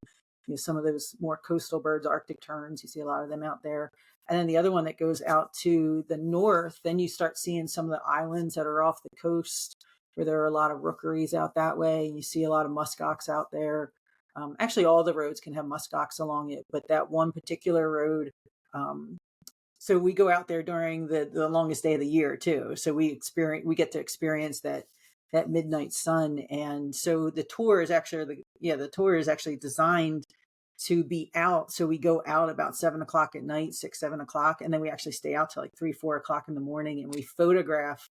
some of those more coastal birds, Arctic terns. You see a lot of them out there. And then the other one that goes out to the north, then you start seeing some of the islands that are off the coast, where there are a lot of rookeries out that way. You see a lot of muskox out there. Actually, all the roads can have muskox along it, but that one particular road, so we go out there during the longest day of the year too. So we get to experience that midnight sun. And so the tour is actually designed to be out. So we go out about 7 o'clock at night, 6, 7 o'clock. And then we actually stay out till like 3, 4 o'clock in the morning. And we photograph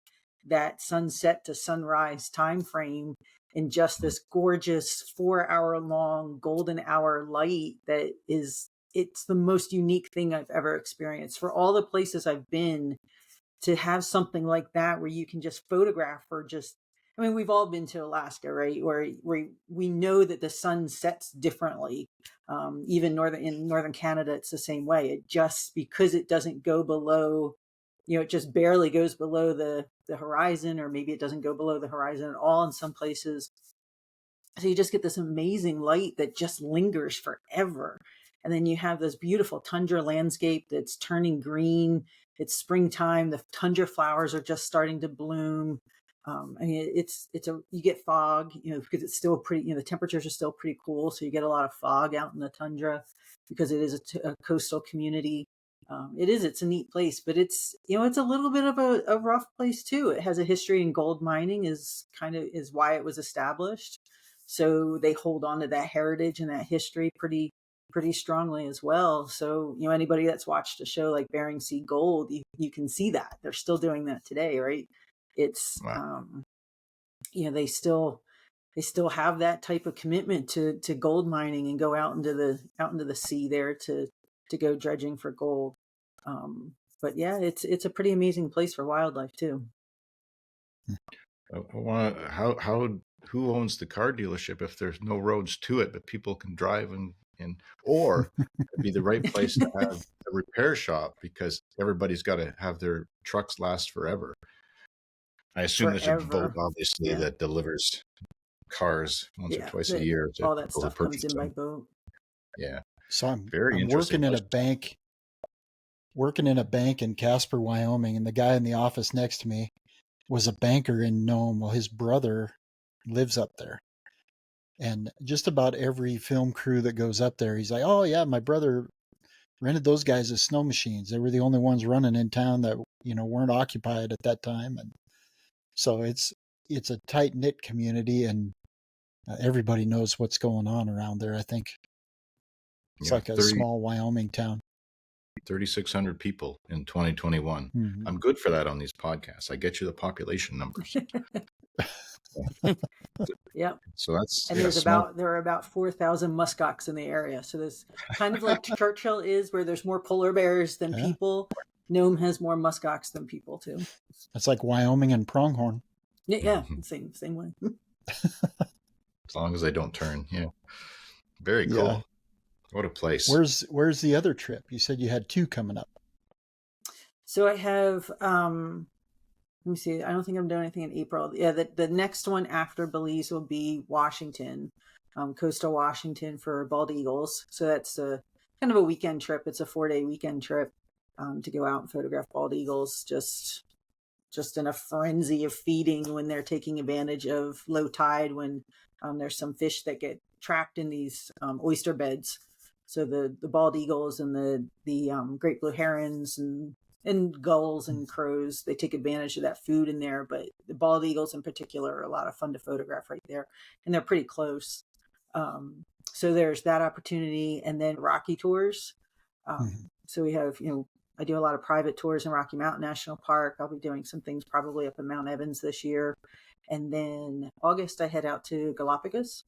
that sunset to sunrise time frame in just this gorgeous 4-hour long golden hour light that is, it's the most unique thing I've ever experienced. For all the places I've been, to have something like that where you can just photograph, or just, I mean, we've all been to Alaska, right? Where we know that the sun sets differently. Even in northern Canada, it's the same way. It just, because it doesn't go below, it just barely goes below the horizon, or maybe it doesn't go below the horizon at all in some places. So you just get this amazing light that just lingers forever. And then you have this beautiful tundra landscape that's turning green. It's springtime. The tundra flowers are just starting to bloom. I mean, you get fog, because it's still pretty, the temperatures are still pretty cool. So you get a lot of fog out in the tundra because it is a coastal community. It's a neat place, but it's a little bit of a rough place too. It has a history in gold mining, is why it was established. So they hold on to that heritage and that history pretty strongly as well. So, anybody that's watched a show like Bering Sea Gold, you can see that they're still doing that today, right? It's, Wow. they still have that type of commitment to gold mining and go out into the sea there to go dredging for gold. But yeah, it's a pretty amazing place for wildlife too. Who owns the car dealership if there's no roads to it, but people can drive or it'd be the right place to have a repair shop, because everybody's got to have their trucks last forever. I assume there's a boat, obviously, that delivers cars once or twice a year. All that stuff comes in by boat. Yeah. So I'm interesting. working in a bank in Casper, Wyoming, and the guy in the office next to me was a banker in Nome. Well, his brother lives up there. And just about every film crew that goes up there, he's like, oh yeah, my brother rented those guys as snow machines. They were the only ones running in town that, weren't occupied at that time. And so it's it's a tight knit community, and everybody knows what's going on around there. I think it's like a small Wyoming town. 3,600 people in 2021. Mm-hmm. I'm good for that on these podcasts. I get you the population numbers. Yep. So that's and there are about 4,000 muskox in the area. So there's kind of like Churchill is, where there's more polar bears than people. Nome has more muskox than people too. That's like Wyoming and pronghorn. Yeah, same way. As long as they don't turn, very cool. Yeah. What a place. Where's the other trip? You said you had 2 coming up. So I have let me see. I don't think I'm doing anything in April. Yeah, the next one after Belize will be Washington, coastal Washington for bald eagles. So that's kind of a weekend trip. It's a 4-day weekend trip to go out and photograph bald eagles, just in a frenzy of feeding when they're taking advantage of low tide, when there's some fish that get trapped in these oyster beds. So the bald eagles and the great blue herons and gulls and crows, they take advantage of that food in there. But the bald eagles in particular are a lot of fun to photograph right there, and they're pretty close. So there's that opportunity, and then Rocky tours. So we have, I do a lot of private tours in Rocky Mountain National Park. I'll be doing some things probably up in Mount Evans this year. And then August, I head out to Galapagos.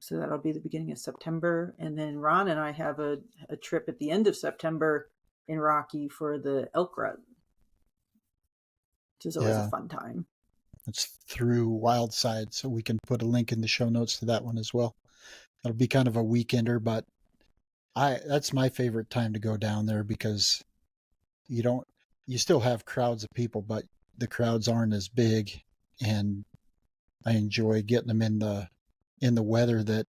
So that'll be the beginning of September. And then Ron and I have a trip at the end of September in Rocky for the elk rut, which is always a fun time. It's through Wildside, so we can put a link in the show notes to that one as well. It'll be kind of a weekender, but that's my favorite time to go down there, because you still have crowds of people, but the crowds aren't as big, and I enjoy getting them in the weather that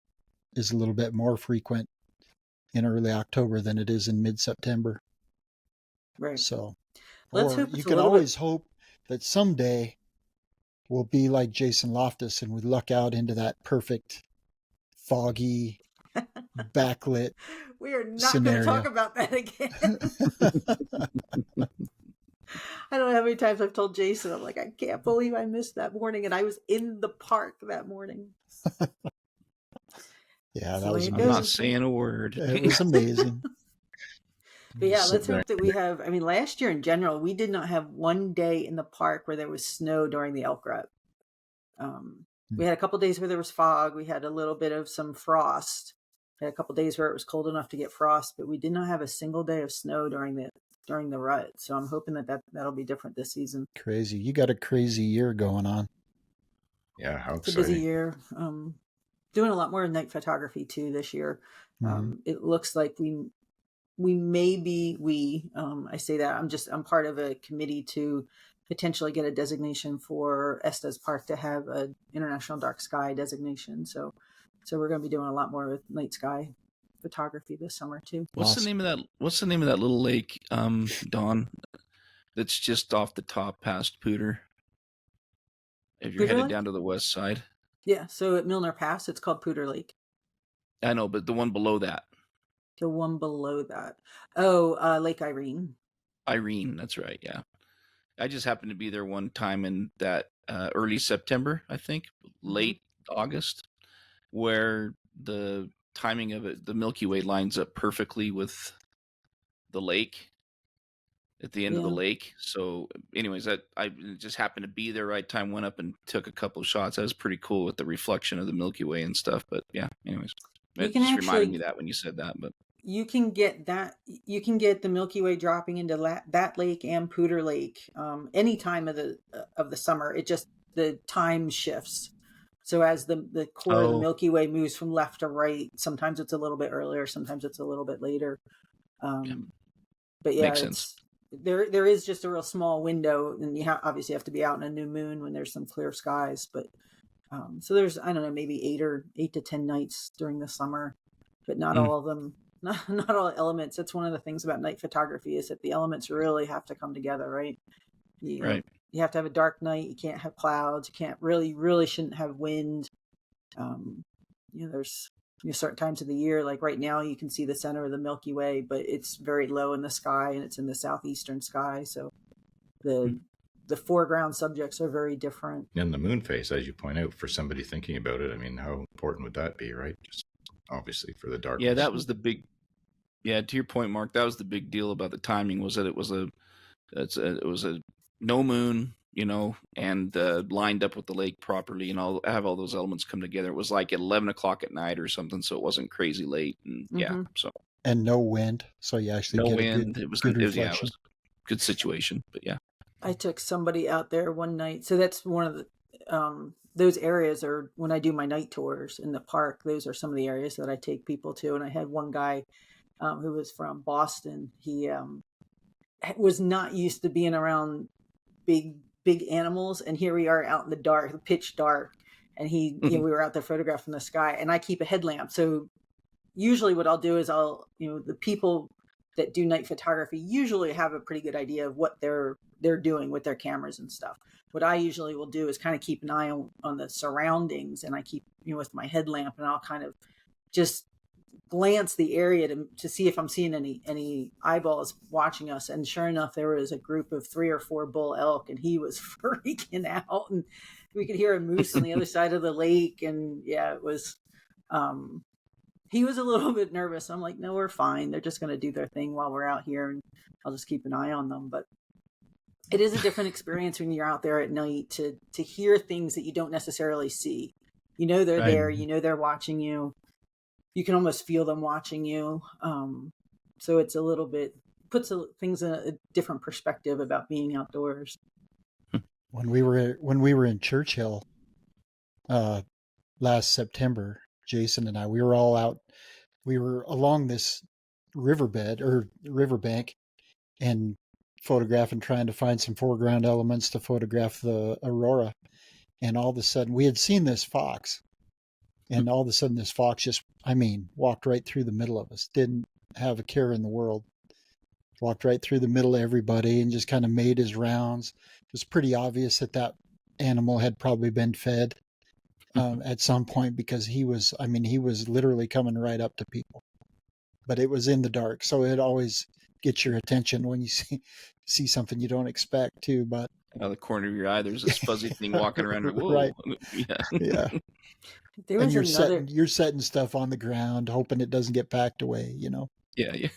is a little bit more frequent in early October than it is in mid-September. Right. So, let's hope you can always hope that someday we'll be like Jason Loftus and we luck out into that perfect foggy backlit we are not going to talk about that again. I don't know how many times I've told Jason, I'm like, I can't believe I missed that morning, and I was in the park that morning. Yeah, that was amazing. I'm not saying a word. It was amazing. But yeah, let's hope that we have, last year in general, we did not have one day in the park where there was snow during the elk rut. We had a couple days where there was fog. We had a little bit of some frost. We had a couple days where it was cold enough to get frost, but we did not have a single day of snow during the rut. So I'm hoping that'll be different this season. Crazy. You got a crazy year going on. Yeah, how exciting. It's a busy year. Doing a lot more night photography too this year. It looks like I say that I'm part of a committee to potentially get a designation for Estes Park to have an international dark sky designation. So we're going to be doing a lot more with night sky photography this summer too. What's the name of that little lake, Dawn, that's just off the top past Pooter? If you're headed down to the west side. Yeah, so at Milner Pass, it's called Pooter Lake. I know, but the one below that. The one below that. Oh, Lake Irene. Irene, that's right, yeah. I just happened to be there one time in that early September, I think, late August, where the timing of it, the Milky Way lines up perfectly with the lake at the end of the lake. So anyways, I just happened to be there right time, went up and took a couple of shots. That was pretty cool with the reflection of the Milky Way and stuff. But yeah, anyways, it just reminded me that when you said that. But you can get the Milky Way dropping into that lake and Pooter Lake any time of the summer. It just, the time shifts. So as the core of the Milky Way moves from left to right, sometimes it's a little bit earlier, sometimes it's a little bit later. But yeah, makes sense. There is just a real small window, and you obviously have to be out in a new moon when there's some clear skies. But so there's, I don't know, maybe 8 to 10 nights during the summer, but not all of them. Not all elements. That's one of the things about night photography, is that the elements really have to come together, right? Right. You have to have a dark night. You can't have clouds. You can't really shouldn't have wind. There's certain times of the year, like right now, you can see the center of the Milky Way, but it's very low in the sky and it's in the southeastern sky. So the the foreground subjects are very different. And the moon phase, as you point out, for somebody thinking about it, I mean, how important would that be, right? Just obviously for the darkness. Yeah, that was the big. Yeah, to your point, Mark, that was the big deal about the timing, was that it was a no moon, and lined up with the lake properly, and have all those elements come together. It was like at 11 o'clock at night or something, so it wasn't crazy late, and so and no wind, so you actually no get wind. a good reflection. It was a good situation, but yeah. I took somebody out there one night. So that's one of the, those areas are when I do my night tours in the park, those are some of the areas that I take people to. And I had one guy who was from Boston. He was not used to being around big animals. And here we are out in the dark, the pitch dark. And we were out there photographing the sky, and I keep a headlamp. So usually what I'll do is the people that do night photography usually have a pretty good idea of what they're doing with their cameras and stuff. What I usually will do is kind of keep an eye on the surroundings, and I keep with my headlamp, and I'll kind of just glance the area to see if I'm seeing any eyeballs watching us. And sure enough, there was a group of 3 or 4 bull elk, and he was freaking out, and we could hear a moose on the other side of the lake. And yeah, it was he was a little bit nervous. I'm like, no, we're fine. They're just going to do their thing while we're out here, and I'll just keep an eye on them. But it is a different experience when you're out there at night to hear things that you don't necessarily see. They're Right. there. They're watching you. You can almost feel them watching you. So it's a little bit puts things in a different perspective about being outdoors. When we were in Churchill last September, Jason and I, we were all out. We were along this riverbank and photographing, trying to find some foreground elements to photograph the aurora. And all of a sudden, we had seen this fox. And all of a sudden, this fox just, walked right through the middle of us. Didn't have a care in the world. Walked right through the middle of everybody and just kind of made his rounds. It was pretty obvious that animal had probably been fed at some point, because he was literally coming right up to people. But it was in the dark, so it always gets your attention when you see something you don't expect too. But out of the corner of your eye, there's this fuzzy thing walking around. Whoa. Right. Yeah. There was you're setting stuff on the ground, hoping it doesn't get packed away. Yeah.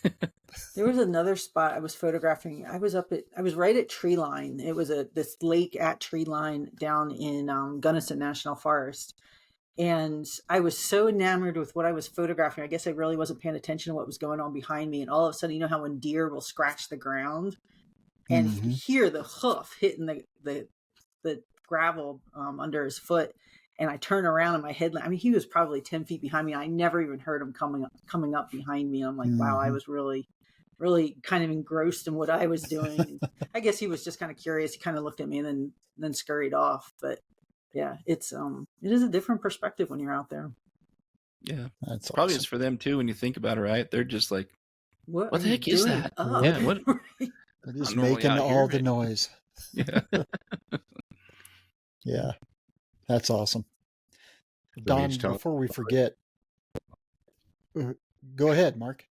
There was another spot I was photographing. I was right at tree line. It was this lake at tree line down in Gunnison National Forest. And I was so enamored with what I was photographing. I guess I really wasn't paying attention to what was going on behind me. And all of a sudden, how when deer will scratch the ground and hear the hoof hitting the gravel under his foot. And I turn around and my headlamp, he was probably 10 feet behind me. I never even heard him coming up behind me. I'm like, wow, I was really, really kind of engrossed in what I was doing. And I guess he was just kind of curious. He kind of looked at me and then scurried off. But yeah, it is a different perspective when you're out there. Yeah. That's probably awesome. is for them too when you think about it, right? They're just like, what the heck is that? Up? Yeah, what? They're just I'm normally making out all here, the noise. Yeah. Yeah, that's awesome. Don, before we forget, go ahead, Mark.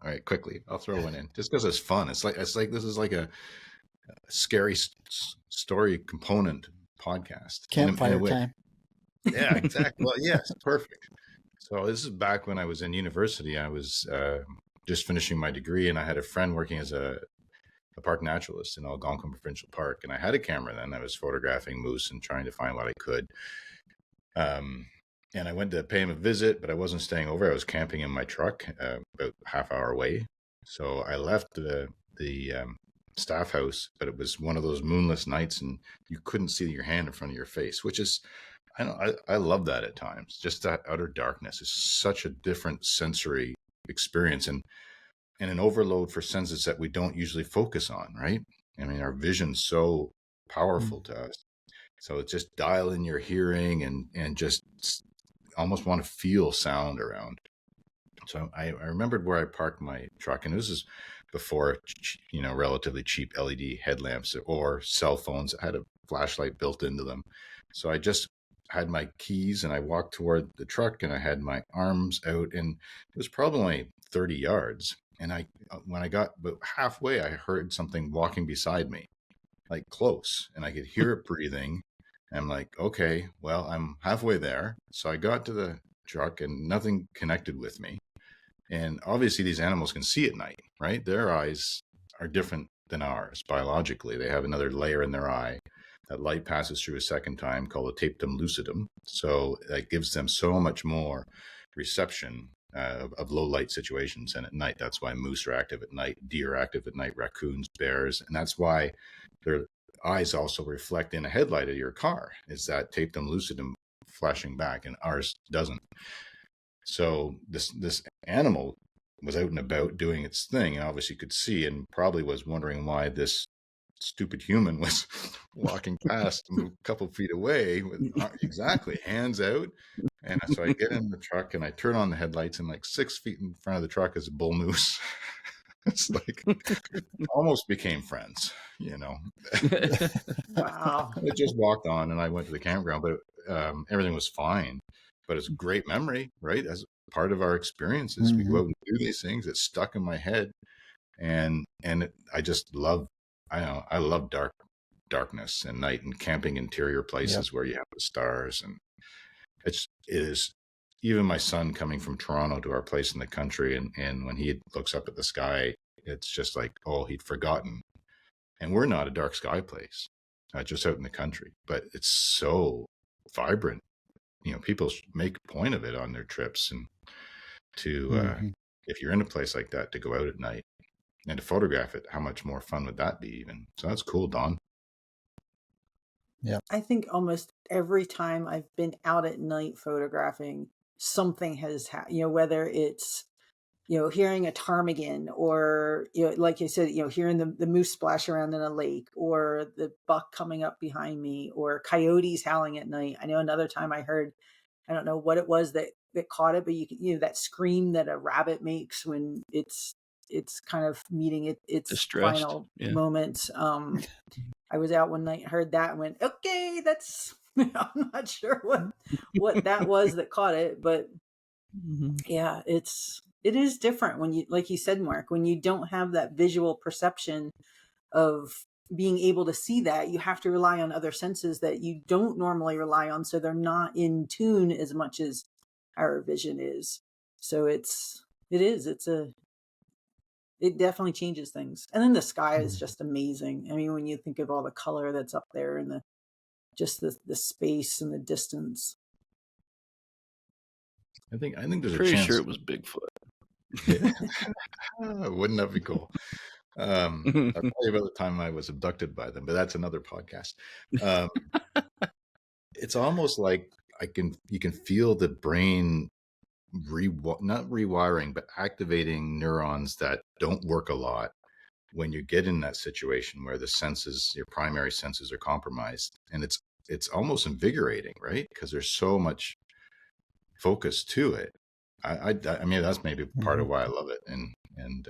All right, quickly, I'll throw one in just because it's fun. It's like this is like a scary story component podcast. Campfire time. Yeah, exactly. Well, yes, perfect. So this is back when I was in university. I was just finishing my degree, and I had a friend working as a park naturalist in Algonquin Provincial Park, and I had a camera then. I was photographing moose and trying to find what I could. And I went to pay him a visit, but I wasn't staying over. I was camping in my truck about half hour away. So I left the staff house, but it was one of those moonless nights, and you couldn't see your hand in front of your face, which is, I love that at times. Just that utter darkness is such a different sensory experience, and an overload for senses that we don't usually focus on, right? Our vision's so powerful to us. So it's just dial in your hearing and just almost want to feel sound around. So I remembered where I parked my truck, and this is before, relatively cheap LED headlamps or cell phones that had a flashlight built into them. So I just had my keys and I walked toward the truck, and I had my arms out, and it was probably only 30 yards. And when I got about halfway, I heard something walking beside me. like close, and I could hear it breathing. And I'm like, okay, well, I'm halfway there. So I got to the truck and nothing connected with me. And obviously these animals can see at night, right? Their eyes are different than ours biologically. They have another layer in their eye. That light passes through a second time called a tapetum lucidum. So that gives them so much more reception of low light situations. And at night, that's why moose are active at night, deer are active at night, raccoons, bears. And that's why their eyes also reflect in a headlight of your car, is that tapetum lucidum flashing back, and ours doesn't. So this animal was out and about doing its thing, and obviously could see, and probably was wondering why this stupid human was walking past a couple feet away with exactly hands out. And so I get in the truck and I turn on the headlights, and like 6 feet in front of the truck is a bull moose. It's like almost became friends, you know. Wow. It just walked on, and I went to the campground, but everything was fine. But it's a great memory, right? As part of our experiences, we go out and do these things. It's stuck in my head, and I just love. I love darkness and night, and camping interior places where you have the stars, and it is. Even my son coming from Toronto to our place in the country, and when he looks up at the sky, it's just like, oh, he'd forgotten. And we're not a dark sky place, just out in the country, but it's so vibrant. You know, people make a point of it on their trips, and to if you're in a place like that, to go out at night and to photograph it. How much more fun would that be? Even so, that's cool, Don. Yeah, I think almost every time I've been out at night photographing, something has happened, whether it's, hearing a ptarmigan, or, like you said, hearing the moose splash around in a lake, or the buck coming up behind me, or coyotes howling at night. I know another time I heard, I don't know what it was that caught it, but that scream that a rabbit makes when it's kind of meeting its Distressed. final Yeah. moments. I was out one night, heard that, and went, okay, that's, I'm not sure what that was that caught it, but yeah, it is different when you, like you said, Mark, when you don't have that visual perception of being able to see that. You have to rely on other senses that you don't normally rely on, so they're not in tune as much as our vision is. So it definitely changes things. And then the sky is just amazing. I mean, when you think of all the color that's up there, and the space and the distance. I think there's a Pretty chance. sure it was Bigfoot. Yeah. Wouldn't that be cool? I'll tell you about the time I was abducted by them, but that's another podcast. It's almost like you can feel the brain not rewiring, but activating neurons that don't work a lot when you get in that situation where the senses, your primary senses, are compromised. And it's almost invigorating, right? Because there's so much focus to it. I mean, that's maybe part of why I love it. And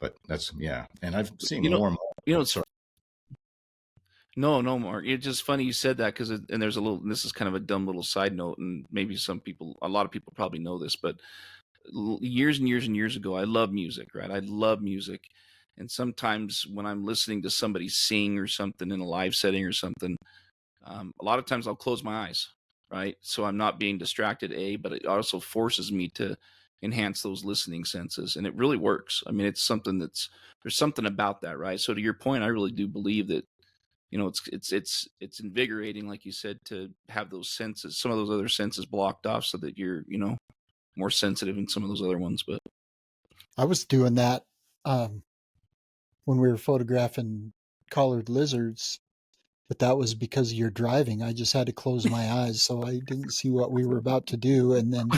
but that's, yeah. And I've seen more and more. No, Mark. It's just funny you said that, because and there's this is kind of a dumb little side note, and maybe a lot of people probably know this, but years and years and years ago, I love music, right? I love music. And sometimes when I'm listening to somebody sing or something in a live setting or something, a lot of times I'll close my eyes, right? So I'm not being distracted, but it also forces me to enhance those listening senses. And it really works. I mean, it's something there's something about that, right? So to your point, I really do believe that, it's invigorating, like you said, to have those senses, some of those other senses blocked off, so that you're, more sensitive in some of those other ones. But I was doing that when we were photographing collared lizards, but that was because you're driving. I just had to close my eyes so I didn't see what we were about to do, and then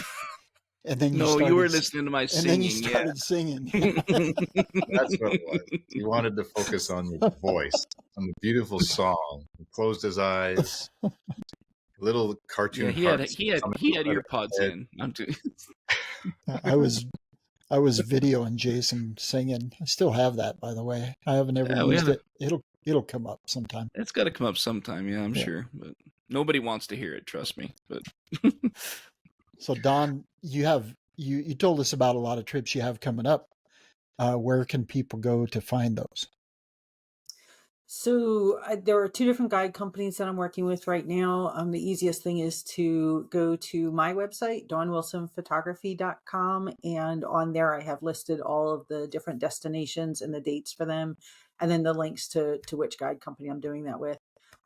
you were listening to my singing. And then you started singing. That's what it was. He wanted to focus on your voice, on the beautiful song. He closed his eyes. Little cartoon. Yeah, he had ear pods in. I was videoing Jason singing. I still have that, by the way. I haven't ever used it. It'll come up sometime. It's got to come up sometime. Yeah, I'm sure, but nobody wants to hear it. Trust me. But so, Don, you told us about a lot of trips you have coming up. Where can people go to find those? So there are two different guide companies that I'm working with right now. The easiest thing is to go to my website, dawnwilsonphotography.com. And on there, I have listed all of the different destinations and the dates for them, and then the links to which guide company I'm doing that with.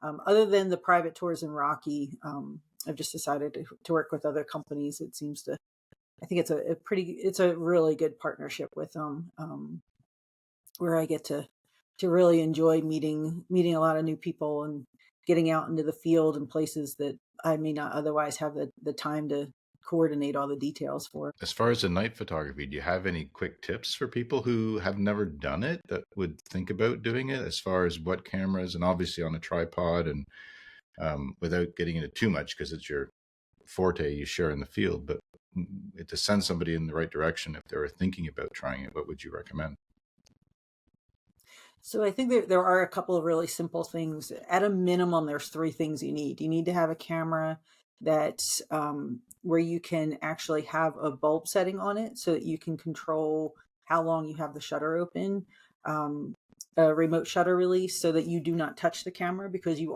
Other than the private tours in Rocky, I've just decided to work with other companies. It seems to, I think it's a really good partnership with them, where I get to really enjoy meeting a lot of new people and getting out into the field and places that I may not otherwise have the time to coordinate all the details for. As far as the night photography, do you have any quick tips for people who have never done it that would think about doing it, as far as what cameras, and obviously on a tripod, and without getting into too much because it's your forte you share in the field, but to send somebody in the right direction if they were thinking about trying it, what would you recommend? So I think there are a couple of really simple things. At a minimum, there's three things you need. You need to have a camera that's where you can actually have a bulb setting on it so that you can control how long you have the shutter open, a remote shutter release so that you do not touch the camera, because you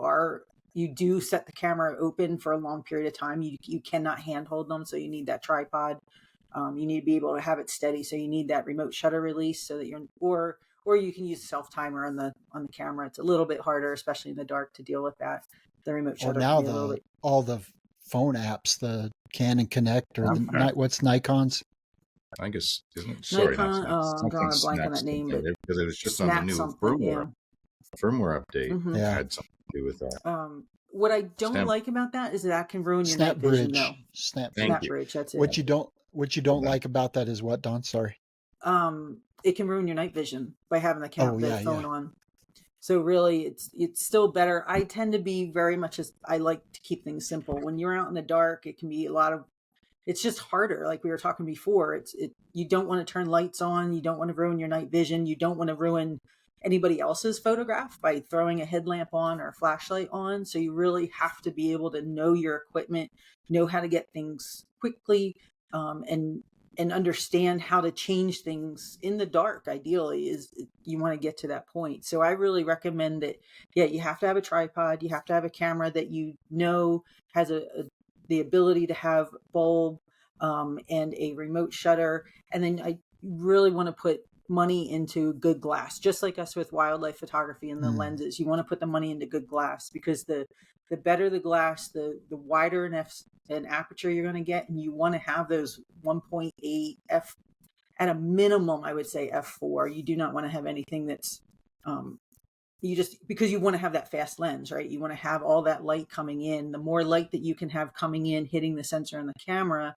do set the camera open for a long period of time. You cannot handhold them, so you need that tripod. You need to be able to have it steady, so you need that remote shutter release so that or you can use a self timer on the camera. It's a little bit harder, especially in the dark, to deal with that. The remote shutter. Now all the phone apps, the Canon Connect or what's Nikon's? I think it's sorry, Nikon. I'm drawing a blank on that name, but because it was just on the new firmware update. Mm-hmm. Yeah, had something to do with that. What I don't like about that is that can ruin your night vision. No, SnapBridge. That's it. What you don't like about that is what, Don? Sorry. It can ruin your night vision by having the phone on. So really, it's still better. I tend to be very much I like to keep things simple. When you're out in the dark, it can be it's just harder. Like we were talking before, you don't want to turn lights on. You don't want to ruin your night vision. You don't want to ruin anybody else's photograph by throwing a headlamp on or a flashlight on. So you really have to be able to know your equipment, know how to get things quickly, and understand how to change things in the dark. Ideally, you want to get to that point. So I really recommend that. Yeah, you have to have a tripod. You have to have a camera that has the ability to have bulb and a remote shutter. And then I really want to put money into good glass, just like us with wildlife photography and the lenses. You want to put the money into good glass, because the better the glass, the wider an aperture you're going to get, and you want to have those 1.8 f at a minimum. I would say f4. You do not want to have anything that's because you want to have that fast lens, right? You want to have all that light coming in. The more light that you can have coming in, hitting the sensor and the camera,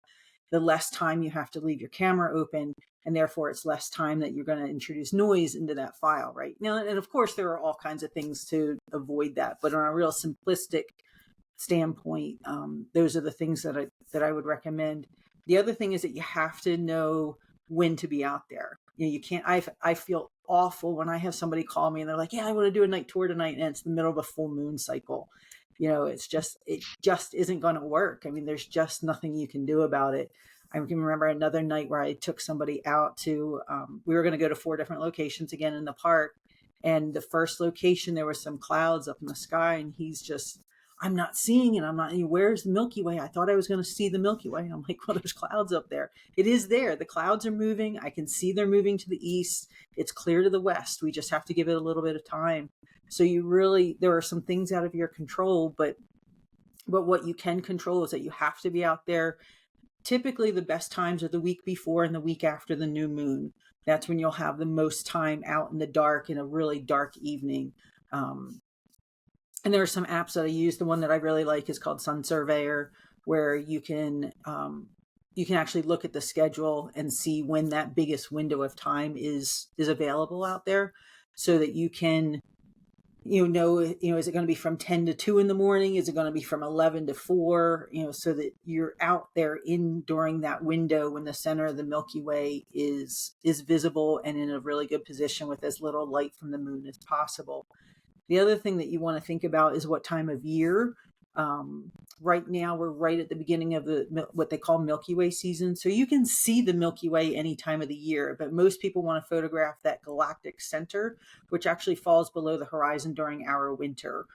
the less time you have to leave your camera open, and therefore it's less time that you're going to introduce noise into that file, right? Now, and of course there are all kinds of things to avoid that, but on a real simplistic standpoint, those are the things that I would recommend. The other thing is that you have to know when to be out there. You can't. I feel awful when I have somebody call me and they're like, "Yeah, I want to do a night tour tonight," and it's the middle of a full moon cycle. It just isn't going to work. I mean, there's just nothing you can do about it. I can remember another night where I took somebody out to, we were going to go to 4 different locations again in the park. And the first location, there was some clouds up in the sky, and he's just, I'm not seeing it. Where's the Milky Way? I thought I was going to see the Milky Way. And I'm like, well, there's clouds up there. It is there. The clouds are moving. I can see they're moving to the east. It's clear to the west. We just have to give it a little bit of time. So there are some things out of your control, but what you can control is that you have to be out there. Typically, the best times are the week before and the week after the new moon. That's when you'll have the most time out in the dark in a really dark evening. And there are some apps that I use. The one that I really like is called Sun Surveyor, where you can actually look at the schedule and see when that biggest window of time is available out there, so that you can is it going to be from 10 to 2 in the morning? Is it going to be from 11 to 4? So that you're out there during that window when the center of the Milky Way is visible and in a really good position with as little light from the moon as possible. The other thing that you want to think about is what time of year Right now, we're right at the beginning of what they call Milky Way season. So you can see the Milky Way any time of the year, but most people want to photograph that galactic center, which actually falls below the horizon during our winter.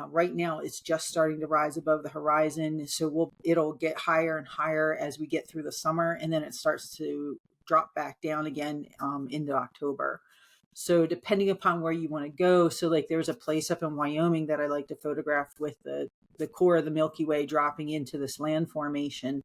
Right now, it's just starting to rise above the horizon. So it'll get higher and higher as we get through the summer, and then it starts to drop back down again into October. So depending upon where you want to go, so like there's a place up in Wyoming that I like to photograph with the core of the Milky Way dropping into this land formation.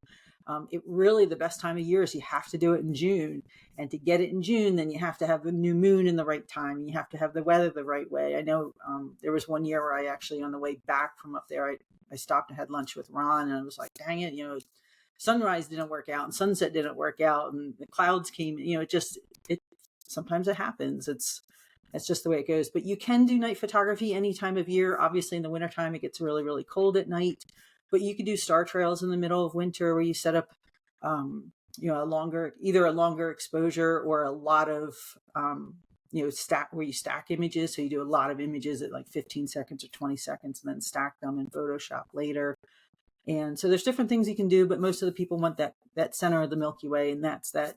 It really, the best time of year is you have to do it in June. And to get it in June, then you have to have the new moon in the right time. And you have to have the weather the right way. I know there was one year where I actually, on the way back from up there, I stopped and had lunch with Ron, and I was like, dang it, sunrise didn't work out and sunset didn't work out and the clouds came, it sometimes it happens. It's just the way it goes. But you can do night photography any time of year. Obviously, in the wintertime, it gets really, really cold at night. But you could do star trails in the middle of winter where you set up, either a longer exposure or a lot of, where you stack images. So you do a lot of images at like 15 seconds or 20 seconds and then stack them in Photoshop later. And so there's different things you can do, but most of the people want that center of the Milky Way, and that's that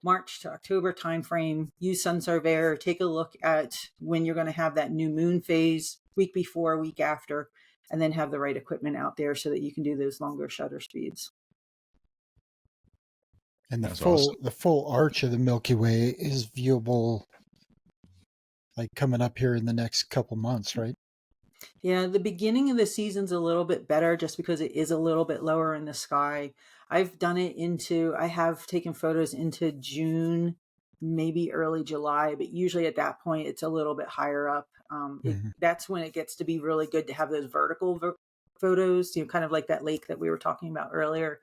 March to October timeframe. Use Sun Surveyor. Take a look at when you're going to have that new moon phase, week before, week after, and then have the right equipment out there so that you can do those longer shutter speeds. And That's awesome. the full arch of the Milky Way is viewable, like coming up here in the next couple months, right? Yeah, the beginning of the season's a little bit better just because it is a little bit lower in the sky. I have taken photos into June, maybe early July, but usually at that point it's a little bit higher up. That's when it gets to be really good to have those vertical photos, kind of like that lake that we were talking about earlier,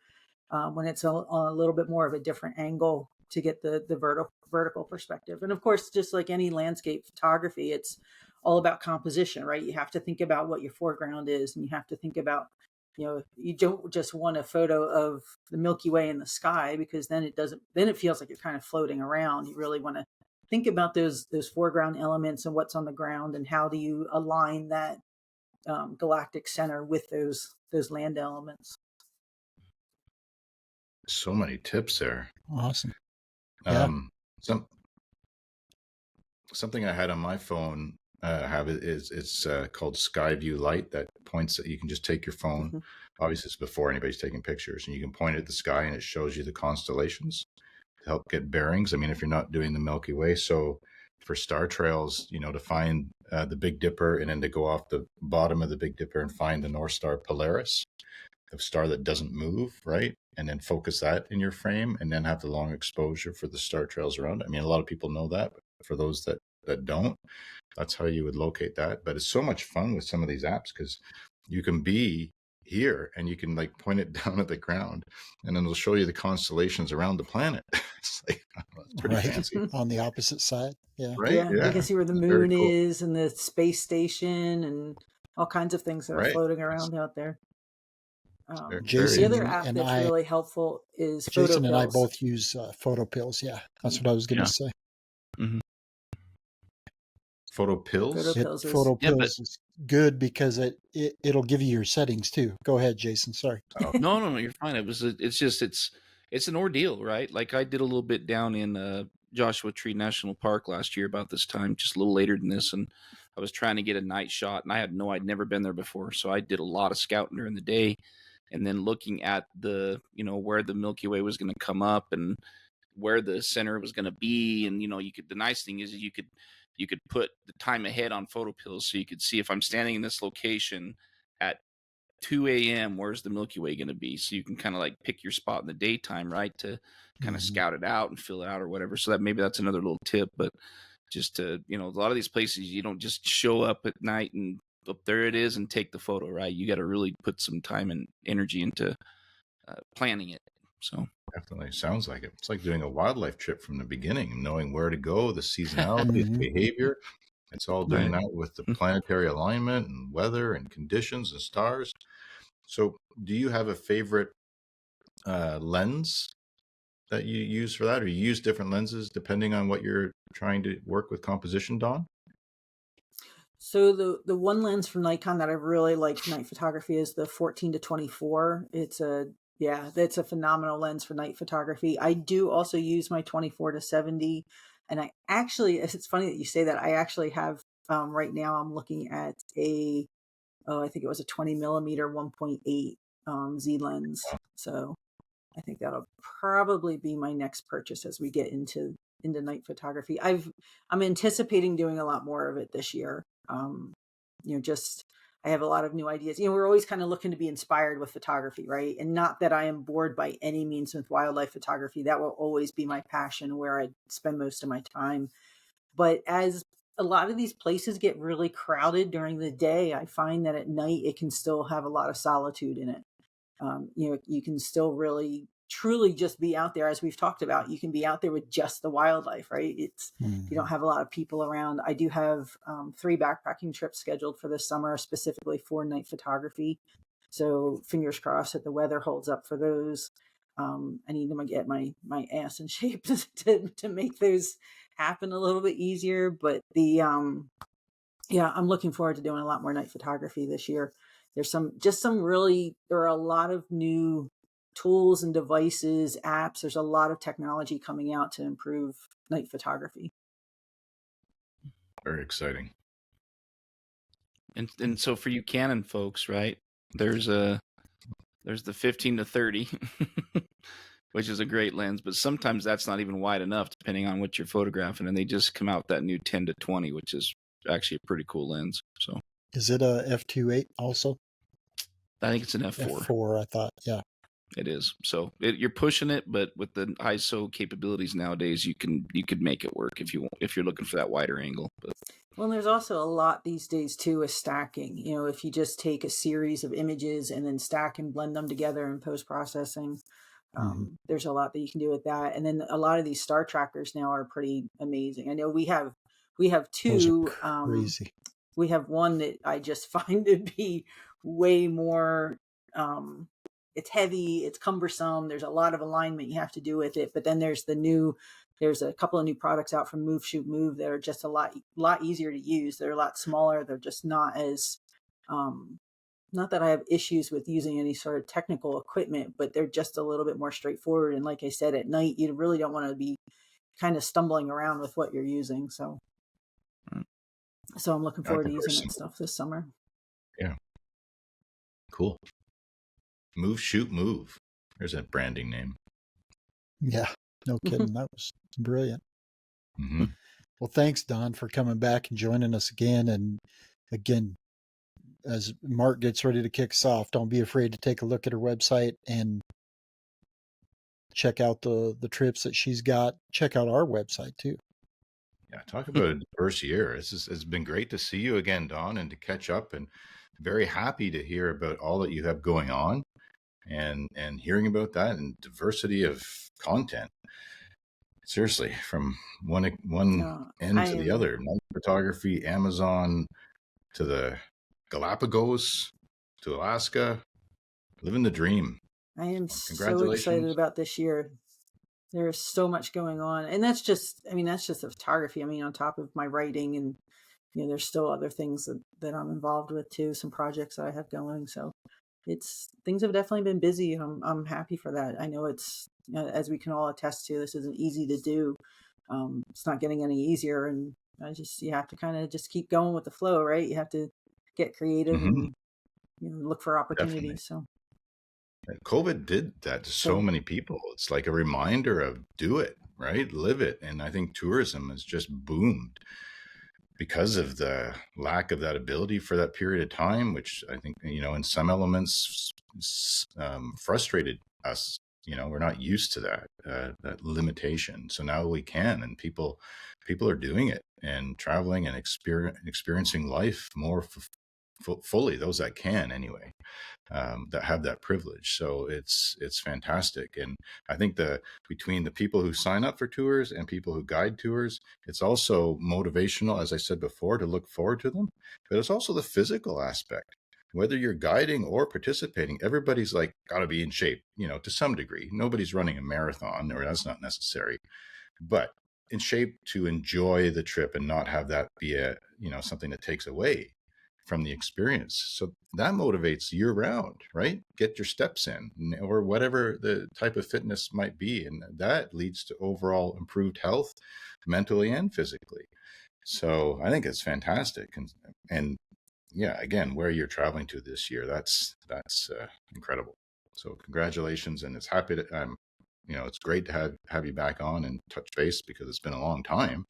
when it's a little bit more of a different angle to get the vertical perspective. And of course, just like any landscape photography, it's all about composition, right? You have to think about what your foreground is, and you have to think about, you don't just want a photo of the Milky Way in the sky, because then it feels like you're kind of floating around. You really want to think about those foreground elements and what's on the ground, and how do you align that galactic center with those land elements. So many tips there. Awesome. Yeah. Something I had on my phone it's called Skyview Light, that points that you can just take your phone. Mm-hmm. Obviously, it's before anybody's taking pictures, and you can point at the sky and it shows you the constellations to help get bearings. I mean, if you're not doing the Milky Way, so for star trails, to find the Big Dipper, and then to go off the bottom of the Big Dipper and find the North Star Polaris, the star that doesn't move, right? And then focus that in your frame, and then have the long exposure for the star trails around it. I mean, a lot of people know that, but for those that don't, that's how you would locate that. But it's so much fun with some of these apps, because you can be here and you can like point it down at the ground, and then it'll show you the constellations around the planet. It's like, it's pretty fancy. On the opposite side. Yeah. Right? Yeah, you can see where the It's moon very cool. is, and the space station, and all kinds of things that are floating around out there. Jason the other app and that's really helpful is Jason and I PhotoPills. both use PhotoPills. Yeah, that's what I was going to say. Mm-hmm. PhotoPills? PhotoPills is good because it'll give you your settings too. Go ahead, Jason. Sorry. No, you're fine. It's an ordeal, right? Like I did a little bit down in Joshua Tree National Park last year about this time, just a little later than this, and I was trying to get a night shot, and I'd never been there before, so I did a lot of scouting during the day, and then looking at the where the Milky Way was going to come up and where the center was going to be, and the nice thing is you could put the time ahead on PhotoPills, so you could see if I'm standing in this location at 2 a.m., where's the Milky Way going to be? So you can kind of like pick your spot in the daytime, right, to kind of scout it out and fill it out or whatever. So that's another little tip. But just to, a lot of these places, you don't just show up at night and there it is and take the photo, right? You got to really put some time and energy into planning it. So definitely sounds like it. It's like doing a wildlife trip from the beginning, knowing where to go, the seasonality, the behavior. It's all doing that with the planetary alignment and weather and conditions and stars. So do you have a favorite lens that you use for that, or you use different lenses depending on what you're trying to work with composition, Dawn? So the one lens from Nikon that I really like for night photography is the 14 to 24. That's a phenomenal lens for night photography. I do also use my 24 to 70, and I actually, it's funny that you say that. I actually have right now I'm looking at I think it was a 20 millimeter 1.8 Z lens. So I think that'll probably be my next purchase as we get into night photography. I'm anticipating doing a lot more of it this year. Just I have a lot of new ideas. We're always kind of looking to be inspired with photography, right? And not that I am bored by any means with wildlife photography. That will always be my passion, where I spend most of my time. But as a lot of these places get really crowded during the day, I find that at night it can still have a lot of solitude in it. You can still really truly just be out there, as we've talked about. You can be out there with just the wildlife, right? You don't have a lot of people around. I do have 3 backpacking trips scheduled for this summer, specifically for night photography. So fingers crossed that the weather holds up for those. I need to get my ass in shape to make those happen a little bit easier. But I'm looking forward to doing a lot more night photography this year. There are a lot of new tools and devices, apps. There's a lot of technology coming out to improve night photography. Very exciting. And so for you Canon folks, right? There's the 15 to 30, which is a great lens, but sometimes that's not even wide enough depending on what you're photographing, and they just come out with that new 10 to 20, which is actually a pretty cool lens. So is it a f2.8 also? I think it's an f4. F4, I thought. Yeah, it is. So you're pushing it, but with the ISO capabilities nowadays, you could make it work if you're looking for that wider angle. But well, there's also a lot these days too with stacking. If you just take a series of images and then stack and blend them together in post processing, there's a lot that you can do with that. And then a lot of these star trackers now are pretty amazing. I know we have 2. Those are crazy. We have one that I just find to be way more. It's heavy, it's cumbersome. There's a lot of alignment you have to do with it. But then there's a couple of new products out from Move Shoot Move that are just a lot easier to use. They're a lot smaller. They're just not as, not that I have issues with using any sort of technical equipment, but they're just a little bit more straightforward. And like I said, at night, you really don't want to be kind of stumbling around with what you're using. So I'm looking forward to using that stuff this summer. Yeah. Cool. Move, Shoot, Move. There's that branding name. Yeah, no kidding. That was brilliant. Mm-hmm. Well, thanks, Don, for coming back and joining us again. And again, as Mark gets ready to kick us off, don't be afraid to take a look at her website and check out the trips that she's got. Check out our website too. Yeah, talk about a diverse year. It's been great to see you again, Don, and to catch up, and very happy to hear about all that you have going on and hearing about that and diversity of content. Seriously, from one end to the other, night photography, Amazon, to the Galapagos, to Alaska, living the dream. I am so excited about this year. There's so much going on, and that's just the photography. On top of my writing, and there's still other things that I'm involved with too. Some projects that I have going. So things have definitely been busy. I'm happy for that. I know it's, as we can all attest to, this isn't easy to do. It's not getting any easier, and you have to kind of just keep going with the flow, right? You have to get creative and look for opportunities. Definitely. So COVID did that to so many people. It's like a reminder of do it, right? Live it. And I think tourism has just boomed because of the lack of that ability for that period of time, which I think, in some elements frustrated us. We're not used to that limitation. So now we can, and people are doing it and traveling and experiencing life more fully, those that can anyway. That have that privilege. So it's fantastic. And I think between the people who sign up for tours and people who guide tours, it's also motivational, as I said before, to look forward to them. But it's also the physical aspect. Whether you're guiding or participating, everybody's got to be in shape, to some degree. Nobody's running a marathon, or that's not necessary. But in shape to enjoy the trip and not have that be something that takes away from the experience. So that motivates year round, right? Get your steps in, or whatever the type of fitness might be. And that leads to overall improved health, mentally and physically. So I think it's fantastic. And yeah, again, where you're traveling to this year, that's incredible. So congratulations. And it's it's great to have you back on and touch base, because it's been a long time,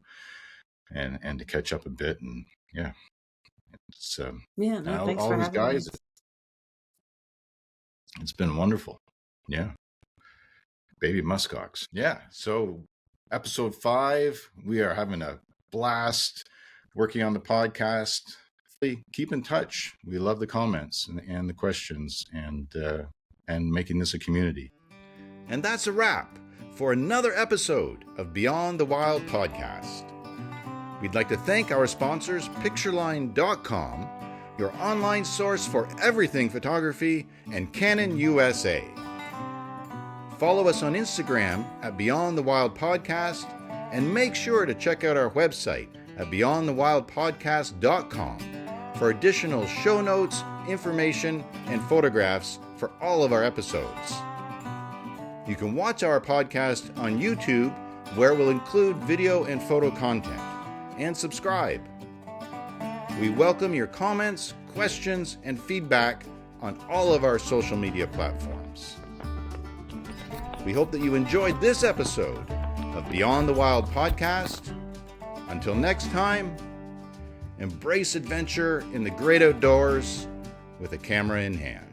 and to catch up a bit. And yeah, it's thanks for having me. It's been wonderful. Yeah, baby muskox. Yeah. So episode 5, we are having a blast working on the podcast. Keep in touch. We love the comments and the questions, and making this a community. And that's a wrap for another episode of Beyond the Wild podcast. We'd like to thank our sponsors, Pictureline.com, your online source for everything photography, and Canon USA. Follow us on Instagram at Beyond the Wild Podcast, and make sure to check out our website at beyondthewildpodcast.com for additional show notes, information, and photographs for all of our episodes. You can watch our podcast on YouTube, where we'll include video and photo content, and subscribe. We welcome your comments, questions, and feedback on all of our social media platforms. We hope that you enjoyed this episode of Beyond the Wild podcast. Until next time, embrace adventure in the great outdoors with a camera in hand.